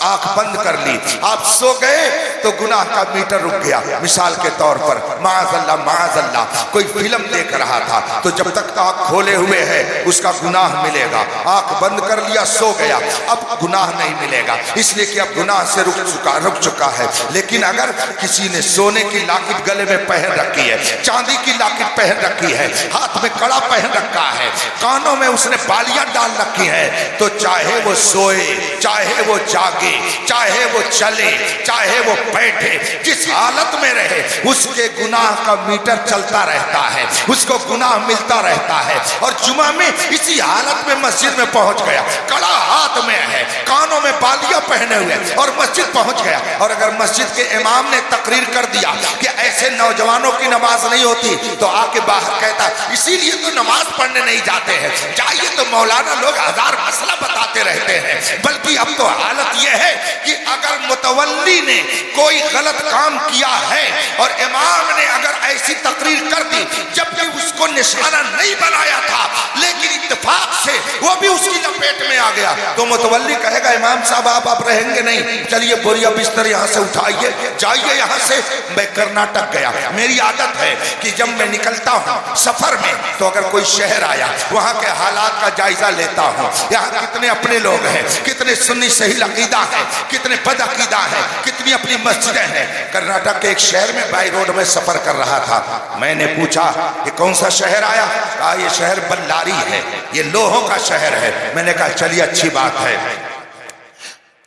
آنکھ بند کر لی، آپ سو گئے تو گناہ کا میٹر رک گیا۔ مثال کے طور پر معاذ اللہ کوئی فلم دیکھ رہا تھا تو جب تک آنکھ کھولے ہوئے ہے اس کا گناہ ملے گا، آنکھ بند کر لیا سو گیا، اب گناہ نہیں ملے گا، اس لیے کہ اب گناہ سے رک چکا ہے۔ لیکن اگر کسی نے سونے کی لاکٹ گلے میں پہن رکھی ہے، چاندی کی لاکٹ پہن رکھی ہے، ہاتھ میں کڑا پہن رکھا ہے، کانوں میں اس نے بالیاں ڈال رکھی ہیں، تو چاہے وہ سوئے، چاہے وہ جاگے، چاہے وہ چلے، چاہے وہ بیٹھے، جس حالت میں رہے اس کے گناہ کا میٹر چلتا رہتا ہے، اس کو گناہ ملتا رہتا ہے۔ اور جمعہ میں اسی حالت میں مسجد میں پہنچ گیا، کڑا ہاتھ میں ہے، کانوں میں بالیاں پہنے ہوئے اور مسجد پہنچ گیا، اور اگر مسجد کے امام نے تقریر کر دیا کہ ایسے نوجوانوں کی نماز نہیں ہوتی تو آ کے باہر کہتا اسی لیے تو نماز پڑھنے نہیں جاتے ہیں، جائیے تو مولانا لوگ ہزار مسئلہ بتاتے رہتے ہیں۔ بلکہ اب تو حالت یہ ہے کہ اگر متولی نے کوئی غلط کام کیا ہے اور امام نے اگر ایسی تقریر کر دی جبکہ اس کو نشانہ نہیں بنایا تھا، لیکن اتفاق سے وہ بھی اس کی لپیٹ میں آ گیا، تو متولی کہے گا امام صاحب آپ رہیں گے نہیں، چلیے بوریا بستر یہاں سے اٹھائیے، جائیے یہاں سے۔ میں کرناٹک گیا، میری عادت ہے کہ جب میں نکلتا ہوں سفر میں تو اگر کوئی شہر آیا وہاں کے حالات کا جائزہ لیتا ہوں، یہاں کتنے اپنے لوگ ہیں، کتنے سنی صحیح عقیدہ ہیں، کتنے بد عقیدہ ہیں، کتنی اپنی مسجدیں ہیں۔ کرناٹک کے ایک شہر میں بائی روڈ میں سفر کر رہا تھا، میں نے پوچھا کہ کون سا شہر آیا؟ کہا یہ شہر بلاری ہے، یہ لوہوں کا شہر ہے۔ میں نے کہا چلیے اچھی بات ہے۔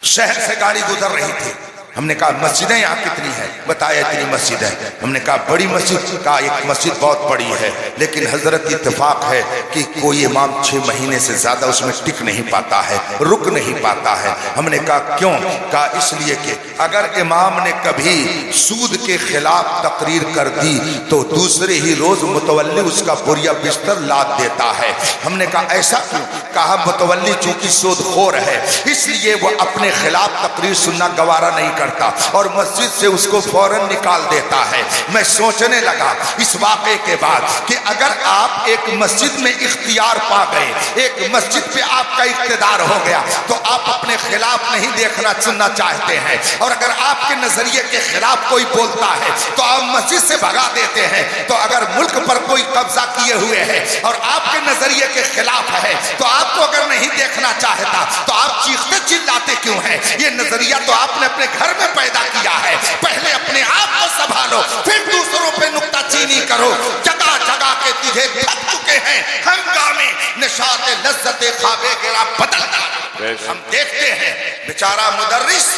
شہر سے گاڑی گزر رہی تھی، ہم نے کہا مسجدیں یہاں کتنی ہیں؟ بتایا اتنی مسجد ہے۔ ہم نے کہا بڑی مسجد؟ کہا ایک مسجد بہت بڑی ہے، لیکن حضرت اتفاق ہے کہ کوئی امام 6 مہینے سے زیادہ اس میں ٹک نہیں پاتا ہے، رک نہیں پاتا ہے۔ ہم نے کہا کیوں؟ کہا اس لیے کہ اگر امام نے کبھی سود کے خلاف تقریر کر دی تو دوسرے ہی روز متولی اس کا بوریا بستر لاد دیتا ہے۔ ہم نے کہا ایسا کیوں؟ کہا متولی چونکہ سود خور ہے اس لیے وہ اپنے خلاف تقریر سننا گوارا نہیں کرتا اور مسجد سے اس کو فوراً نکال دیتا ہے۔ میں سوچنے لگا اس واقعے کے بعد کہ اگر آپ ایک مسجد میں اختیار پا گئے، ایک مسجد پہ آپ کا اقتدار ہو گیا، تو آپ اپنے خلاف نہیں دیکھنا سننا چاہتے ہیں، اور اگر آپ کے نظریے کے خلاف کوئی بولتا ہے تو آپ مسجد سے بھگا دیتے ہیں۔ تو اگر ملک پر کوئی قبضہ کیے ہوئے ہے اور آپ کے نظریے کے خلاف ہے تو آپ کو اگر نہیں دیکھنا چاہتا تو آپ چیختے چلاتے کیوں ہیں؟ یہ نظریہ تو آپ نے اپنے گھر میں پیدا کیا ہے، پہلے اپنے آپ کو سنبھالو پھر دوسروں پہ نکتہ چینی کرو۔ جگہ جگہ کے تجھے تھک چکے ہیں ہنگامے، نشاط لذت خواب گرا بدل کر۔ ہم دیکھتے ہیں بیچارہ مدرس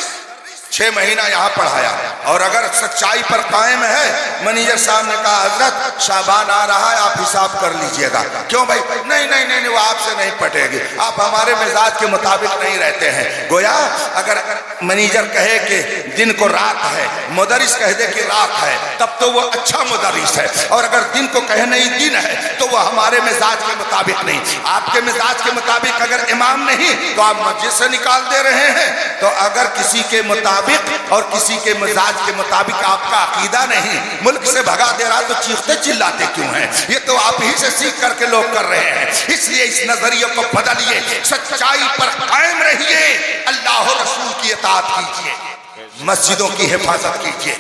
6 مہینہ یہاں پڑھایا، اور اگر سچائی پر قائم ہے، منیجر صاحب نے کہا حضرت شعبان آ رہا ہے آپ حساب کر لیجئے گا۔ کیوں بھائی؟ نہیں وہ آپ سے نہیں پٹے گی، آپ ہمارے مزاج کے مطابق نہیں رہتے ہیں۔ گویا اگر منیجر کہے کہ دن کو رات ہے، مدرس کہہ دے کہ رات ہے، تب تو وہ اچھا مدرس ہے، اور اگر دن کو کہے نہیں دن ہے تو وہ ہمارے مزاج کے مطابق نہیں۔ آپ کے مزاج کے مطابق اگر امام نہیں تو آپ مسجد سے نکال دے رہے ہیں۔ تو اگر کسی کے مطابق اور کسی کے مزاج کے مطابق آپ کا عقیدہ نہیں، ملک سے بھگا دے رہا تو چیختے چلاتے کیوں ہیں؟ یہ تو آپ ہی سے سیکھ کر کے لوگ کر رہے ہیں۔ اس لیے اس نظریے کو بدلیے، سچائی پر قائم رہیے، اللہ و رسول کی اطاعت کیجیے، مسجدوں کی حفاظت کیجیے۔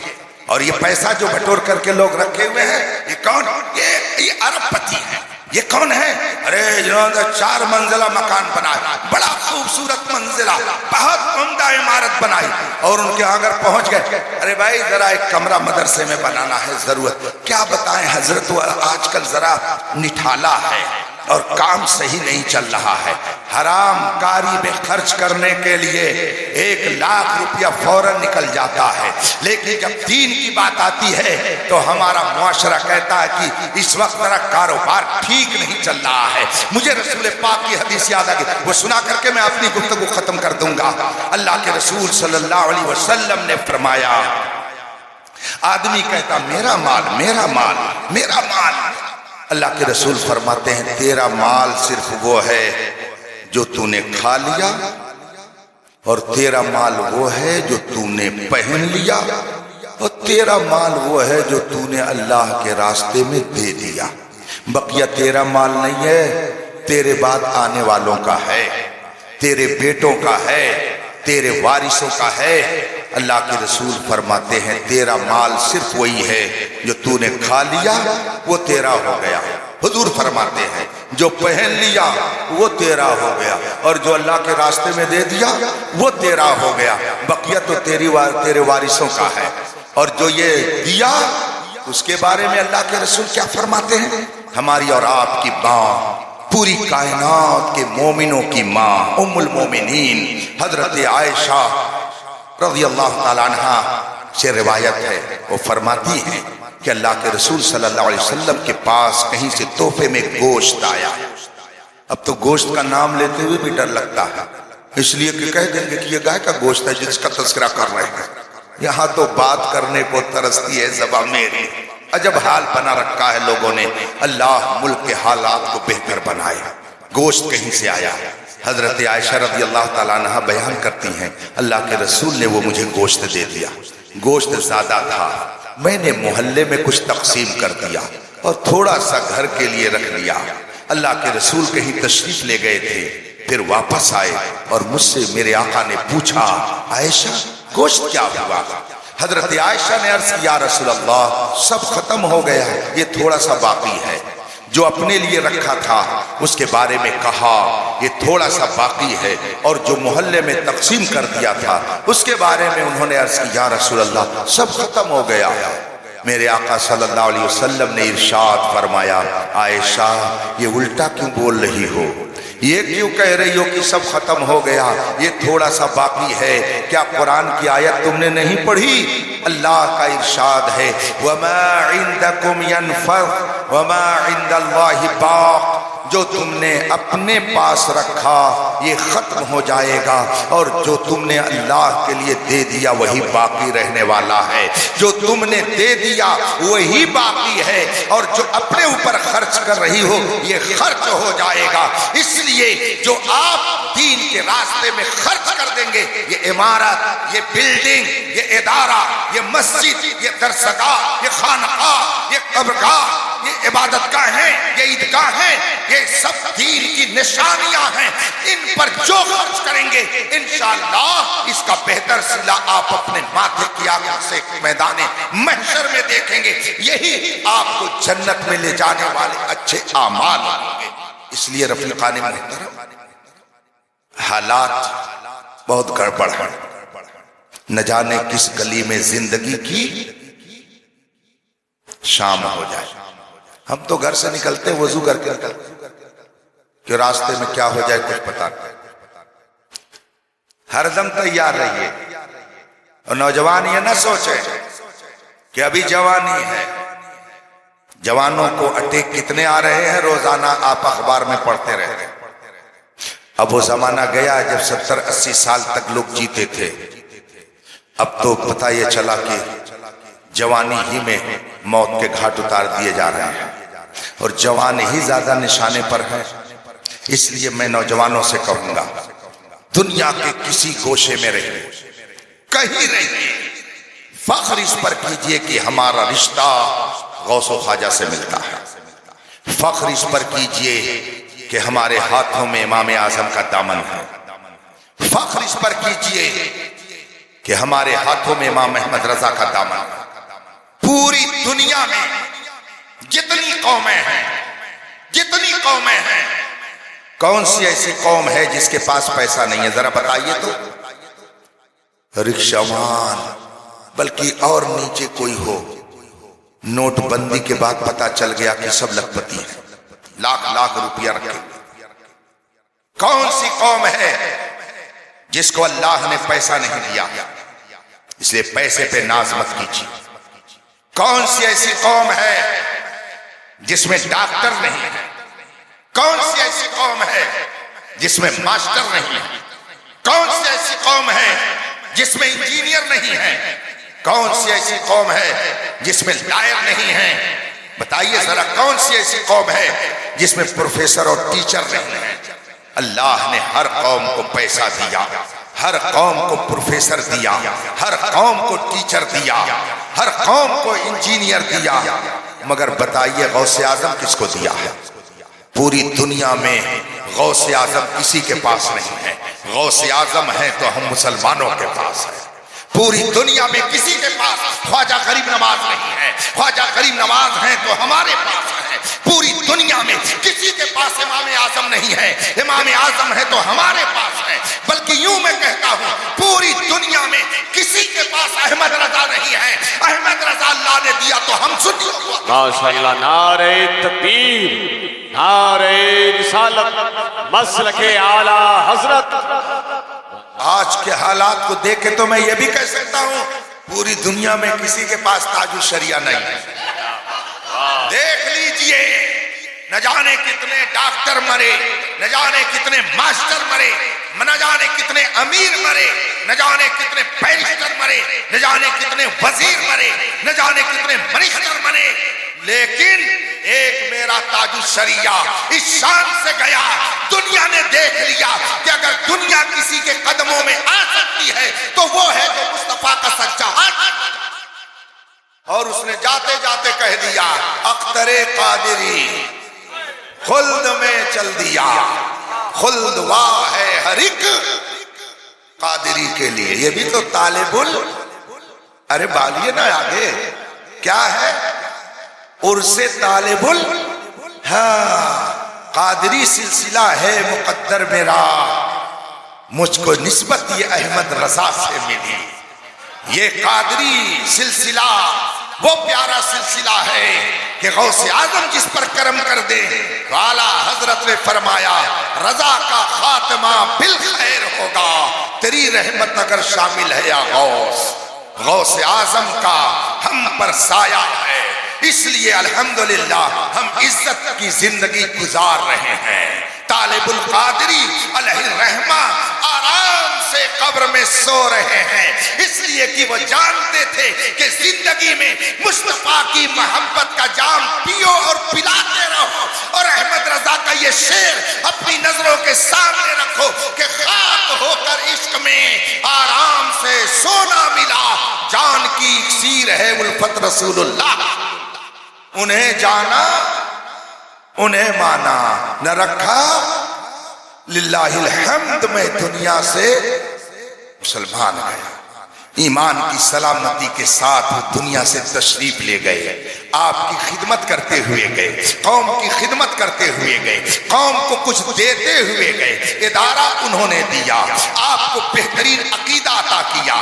اور یہ پیسہ جو بٹور کر کے لوگ رکھے ہوئے ہیں، یہ کون؟ یہ ارب پتی ہے۔ یہ کون ہے؟ ارے جنہوں نے 4 منزلہ مکان بنایا، بڑا خوبصورت منزلہ، بہت عمدہ عمارت بنائی، اور ان کے اگر پہنچ گئے، ارے بھائی ذرا ایک کمرہ مدرسے میں بنانا ہے ضرورت۔ کیا بتائیں حضرت، آج کل ذرا نٹھالا ہے اور کام صحیح نہیں چل رہا ہے۔ حرام کاری میں خرچ کرنے کے لیے 1 لاکھ روپیہ فوراً نکل جاتا ہے، لیکن جب دین کی بات آتی ہے تو ہمارا معاشرہ کہتا ہے کہ اس وقت ذرا کاروبار ٹھیک نہیں چل رہا ہے۔ مجھے رسول پاک کی حدیث یاد آ گئی، وہ سنا کر کے میں اپنی گفتگو ختم کر دوں گا۔ اللہ کے رسول صلی اللہ علیہ وسلم نے فرمایا، آدمی کہتا میرا مال میرا مال میرا مال، اللہ کے رسول فرماتے ہیں تیرا مال صرف وہ ہے جو تو نے کھا لیا، اور تیرا مال وہ ہے جو تو نے پہن لیا، اور تیرا مال وہ ہے جو تو نے اللہ کے راستے میں دے دیا۔ بقیہ تیرا مال نہیں ہے، تیرے بعد آنے والوں کا ہے، تیرے بیٹوں کا ہے، تیرے وارثوں کا ہے۔ اللہ کے رسول فرماتے ہیں تیرا مال صرف وہی ہے جو تو نے کھا لیا وہ تیرا ہو گیا۔ حضور فرماتے ہیں جو پہن لیا وہ تیرا ہو گیا، اور جو اللہ کے راستے میں دے دیا وہ تیرا ہو گیا، بقیہ تو تیرے وارثوں کا ہے۔ اور جو یہ دیا اس کے بارے میں اللہ کے رسول کیا فرماتے ہیں؟ ہماری اور آپ کی ماں، پوری کائنات کے مومنوں کی ماں، ام المومنین حضرت عائشہ رضی اللہ تعالیٰ عنہ سے روایت ہے، وہ فرماتی ہیں کہ اللہ کے رسول صلی اللہ علیہ وسلم کے پاس کہیں سے تحفے میں گوشت آیا۔ اب تو گوشت کا نام لیتے ہوئے بھی ڈر لگتا ہے، اس لیے کہ کہہ دیں گے کہ یہ گائے کا گوشت ہے جس کا تذکرہ کر رہے ہیں۔ یہاں تو بات کرنے کو ترستی ہے زبان میری، عجب حال بنا رکھا ہے لوگوں نے۔ اللہ ملک کے حالات کو بہتر بنائے۔ گوشت کہیں سے آیا، حضرت عائشہ رضی اللہ تعالیٰ عنہ بیان کرتی ہیں اللہ کے رسول نے وہ مجھے گوشت دے دیا، گوشت زیادہ تھا، میں نے محلے میں کچھ تقسیم کر دیا، اور تھوڑا سا گھر کے لیے رکھ لیا۔ اللہ کے رسول کہیں تشریف لے گئے تھے، پھر واپس آئے اور مجھ سے میرے آقا نے پوچھا عائشہ گوشت کیا ہوا؟ حضرت عائشہ نے عرض کیا یا رسول اللہ سب ختم ہو گیا، یہ تھوڑا سا باقی ہے۔ جو اپنے لیے رکھا تھا اس کے بارے میں کہا یہ تھوڑا سا باقی ہے، اور جو محلے میں تقسیم کر دیا تھا اس کے بارے میں انہوں نے عرض کیا یا رسول اللہ سب ختم ہو گیا۔ میرے آقا صلی اللہ علیہ وسلم نے ارشاد فرمایا عائشہ یہ الٹا کیوں بول رہی ہو؟ یہ کیوں کہہ رہی ہو کہ سب ختم ہو گیا، یہ تھوڑا سا باقی ہے؟ کیا قرآن کی آیت تم نے نہیں پڑھی؟ اللہ کا ارشاد ہے وَمَا عِندَكُمْ يَنْفَذْ وَمَا عِندَ اللَّهِ بَاقٍ، جو تم نے اپنے پاس رکھا یہ ختم ہو جائے گا، اور جو تم نے اللہ کے لیے دے دیا وہی باقی رہنے والا ہے۔ جو تم نے دے دیا وہی باقی ہے، اور جو اپنے اوپر خرچ کر رہی ہو یہ خرچ ہو جائے گا۔ اس لیے جو آپ دین کے راستے میں خرچ کر دیں گے، یہ عمارت، یہ بلڈنگ، یہ ادارہ، یہ مسجد، یہ درسگاہ، یہ خانقاہ، یہ قبرگاہ، یہ عبادت گاہیں، یہ عیدگاہیں، یہ سب دین کی نشانیاں ہیں۔ ان پر جو خرچ کریں گے انشاءاللہ اس کا بہتر صلہ آپ اپنے ماتھے کی آنکھوں سے میدان محشر میں دیکھیں گے۔ یہی آپ کو جنت میں لے جانے والے اچھے اعمال ہوں گے۔ اس لیے رفیقان محترم حالات بہت گڑبڑ ہیں، نہ جانے کس گلی میں زندگی کی شام ہو جائے۔ ہم تو گھر سے نکلتے وضو کر کے کہ راستے میں کیا ہو جائے کچھ پتا نہیں۔ ہر دم تیار رہیے، اور نوجوان یہ نہ سوچے کہ ابھی جوانی ہے۔ جوانوں کو اٹیک کتنے آ رہے ہیں روزانہ آپ اخبار میں پڑھتے رہتے ہیں۔ اب وہ زمانہ گیا جب 70-80 سال تک لوگ جیتے تھے، اب تو پتہ یہ چلا کہ جوانی ہی میں موت کے گھاٹ اتار دیے جا رہے ہیں، اور جوان ہی زیادہ نشانے پر ہیں۔ اس لیے میں نوجوانوں سے کہوں گا دنیا کے کسی گوشے میں رہیے، کہیں رہیے، فخر اس پر کیجئے کہ ہمارا رشتہ غوث و خواجہ سے ملتا ہے۔ فخر اس پر کیجئے کہ ہمارے ہاتھوں میں امام اعظم کا دامن ہے۔ فخر اس پر کیجئے کہ ہمارے ہاتھوں میں امام احمد رضا کا دامن ہے۔ پوری دنیا میں جتنی قومیں ہیں کون سی ایسی قوم ہے جس کے پاس پیسہ نہیں ہے؟ ذرا بتائیے تو۔ رکشہ وان، بلکہ اور نیچے کوئی ہو۔ نوٹ بندی کے بعد پتا چل گیا کہ سب لکھپتی ہیں، لاکھ روپیہ رکھے۔ کون سی قوم ہے جس کو اللہ نے پیسہ نہیں دیا؟ اس لیے پیسے پہ ناز مت کیجیے۔ کون سی ایسی قوم ہے جس میں ڈاکٹر نہیں ہے؟ کون سی ایسی قوم ہے جس میں ماسٹر نہیں ہے؟ کون سی ایسی قوم ہے جس میں انجینئر نہیں ہے؟ کون سی ایسی قوم ہے جس میں لائر نہیں ہے؟ بتائیے ذرا کون سی ایسی قوم ہے جس میں پروفیسر اور ٹیچر نہیں ہے؟ اللہ نے ہر قوم کو پیسہ دیا، ہر قوم کو پروفیسر دیا، ہر قوم کو ٹیچر دیا، ہر قوم کو انجینئر دیا، مگر بتائیے غوث اعظم کس کو دیا ہے؟ پوری دنیا میں غوث اعظم کسی کے پاس نہیں ہے۔ غوث اعظم ہے تو ہم مسلمانوں کے پاس ہے۔ پوری دنیا میں کسی کے پاس خواجہ غریب نواز نہیں ہے، خواجہ غریب نواز ہیں تو ہمارے پاس ہے۔ پوری دنیا میں کسی کے پاس امام اعظم نہیں ہے، امام اعظم ہے تو ہمارے پاس ہے۔ بلکہ یوں میں کہتا ہوں پوری دنیا میں کسی کے پاس احمد رضا نہیں ہے، احمد رضا اللہ نے دیا تو ہم سنیوں کو۔ ماشاءاللہ، نعرہ تکبیر، نعرہ رسالت، مسلک اعلیٰ حضرت۔ آج کے حالات کو دیکھ کے تو میں یہ بھی کہہ سکتا ہوں پوری دنیا میں کسی کے پاس تاج الشریعہ نہیں ہے۔ دیکھ لیجئے نہ جانے کتنے ڈاکٹر مرے، نہ جانے کتنے ماسٹر مرے، نہ جانے کتنے امیر مرے، نہ جانے کتنے بیرسٹر مرے، نہ جانے کتنے وزیر مرے، نہ جانے کتنے منسٹر مرے، لیکن ایک میرا تاج الشریعہ اس شان سے گیا، دنیا نے دیکھ لیا کہ اگر دنیا کسی کے قدموں میں آ سکتی ہے تو وہ ہے جو مصطفیٰ کا سچا ہاتھ۔ اور اس نے جاتے جاتے کہہ دیا اختر قادری خلد میں چل دیا، خلد واہ ہے ہر ایک قادری کے لیے۔ یہ بھی تو طالب ارے بالیے نا آگے کیا ہے، عرس طالب قادری سلسلہ ہے مقدر میرا، مجھ کو نسبت یہ احمد رضا سے ملی۔ یہ قادری سلسلہ وہ پیارا سلسلہ ہے کہ غوث اعظم جس پر کرم کر دے، اعلیٰ حضرت نے فرمایا رضا کا خاتمہ بالخیر ہوگا، تیری رحمت اگر شامل ہے یا غوث، غوث اعظم کا ہم پر سایہ ہے، اس لیے الحمدللہ ہم عزت کی زندگی گزار رہے ہیں۔ طالب القادری علیہ الرحمہ آرام سے قبر میں سو رہے ہیں، اس لیے کہ وہ جانتے تھے کہ زندگی میں مصطفیٰ کی محبت کا جام پیو اور پلاتے رہو، اور احمد رضا کا یہ شعر اپنی نظروں کے سامنے رکھو کہ خاک ہو کر عشق میں آرام سے سونا ملا، جان کی اکسیر ہے الفت رسول اللہ۔ انہیں جانا انہیں مانا، نہ رکھا للہ الحمد میں دنیا سے مسلمان گیا۔ ایمان کی سلامتی کے ساتھ وہ دنیا سے تشریف لے گئے، آپ کی خدمت کرتے ہوئے گئے، قوم کی خدمت کرتے ہوئے گئے، قوم کو کچھ دیتے ہوئے گئے، ادارہ انہوں نے دیا، آپ کو بہترین عقیدہ عطا کیا،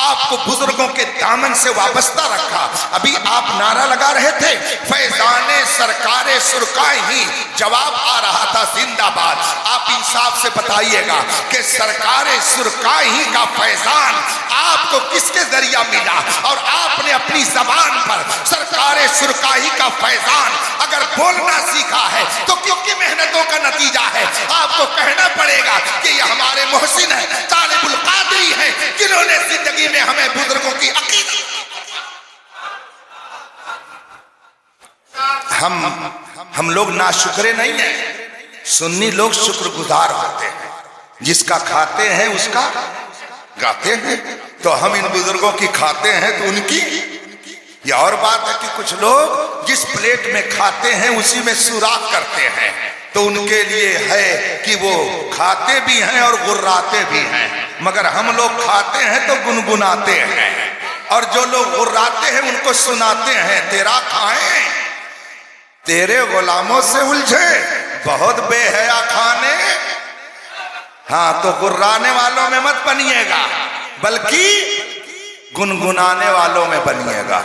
آپ کو بزرگوں کے دامن سے وابستہ رکھا۔ ابھی آپ نعرہ لگا رہے تھے فیضان سرکار سرکائے ہی، جواب آ رہا تھا زندہ باد۔ آپ انصاف سے بتائیے گا کہ سرکار سرکائے ہی کا فیضان آپ کو کس کے ذریعہ ملا، اور آپ نے اپنی زبان پر سرکار سرکاہی کا فیضان اگر بولنا سیکھا ہے تو کیونکہ محنتوں کا نتیجہ ہے، آپ کو کہنا پڑے گا کہ یہ ہمارے محسن ہیں، طالب القادری ہیں، جنہوں نے زندگی میں ہمیں بزرگوں کی عقیدت۔ ہم لوگ ناشکرے نہیں ہیں، سنی لوگ شکر گزار ہوتے ہیں، جس کا کھاتے ہیں اس کا گاتے ہیں، تو ہم ان بزرگوں کی کھاتے ہیں تو ان کی۔ یہ اور بات ہے کہ کچھ لوگ جس پلیٹ میں کھاتے ہیں اسی میں سوراخ کرتے ہیں، تو ان کے لیے ہے کہ وہ کھاتے بھی ہیں اور غراتے بھی ہیں، مگر ہم لوگ کھاتے ہیں تو گنگناتے ہیں، اور جو لوگ غراتے ہیں ان کو سناتے ہیں تیرا کھائیں تیرے غلاموں سے الجھے بہت بے حیا کھانے۔ ہاں تو غرانے والوں میں مت بنیے گا بلکہ گنگنانے والوں میں بنیے گا،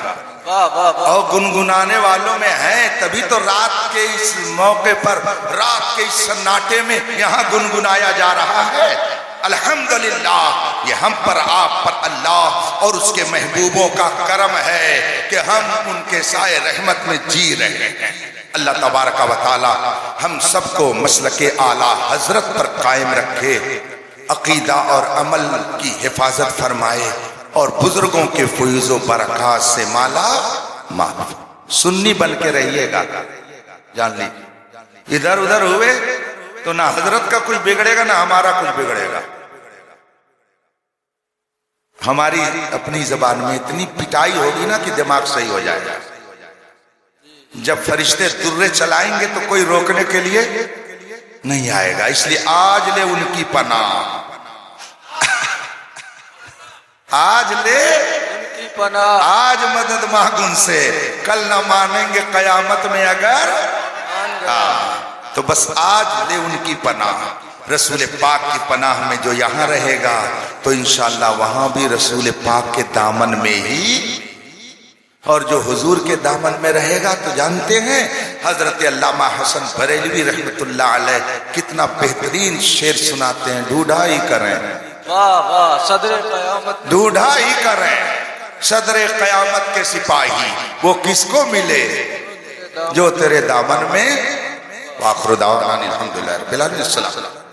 اور گنگنانے والوں میں ہیں تبھی تو رات کے اس موقع پر، رات کے اس سناٹے میں یہاں گنگنایا جا رہا ہے۔ الحمدللہ یہ ہم پر، آپ پر اللہ اور اس کے محبوبوں کا کرم ہے کہ ہم ان کے سائے رحمت میں جی رہے ہیں۔ اللہ تبارک و تعالی ہم سب کو مسلک اعلیٰ حضرت پر قائم رکھے، عقیدہ اور عمل کی حفاظت فرمائے، اور بزرگوں کے فیض و برکات سے مالا مال۔ سنی بن کے رہیے گا، جان لی ادھر ادھر ہوئے تو نہ حضرت کا کچھ بگڑے گا نہ ہمارا کچھ بگڑے گا۔ ہماری اپنی زبان میں اتنی پٹائی ہوگی نا کہ دماغ صحیح ہو جائے گا۔ جب فرشتے درے چلائیں گے تو کوئی روکنے کے لیے نہیں آئے گا، اس لیے آج لے ان کی پناہ، آج لے ان کی پناہ، آج مدد مانگ ان سے، کل نہ مانیں گے قیامت میں اگر تو بس آج لے ان کی پناہ۔ رسول پاک کی پناہ میں جو یہاں رہے گا تو انشاءاللہ وہاں بھی رسول پاک کے دامن میں ہی، اور جو حضور کے دامن میں رہے گا تو جانتے ہیں حضرت علامہ حسن بریلوی رحمت اللہ علیہ کتنا بہترین شعر سناتے ہیں، ڈھونڈا ہی کریں، واہ واہ، صدر قیامت، ڈھونڈا ہی کریں صدر قیامت کے سپاہی، وہ کس کو ملے جو تیرے دامن میں۔ وآخر دعوانا الحمدللہ رب العالمین۔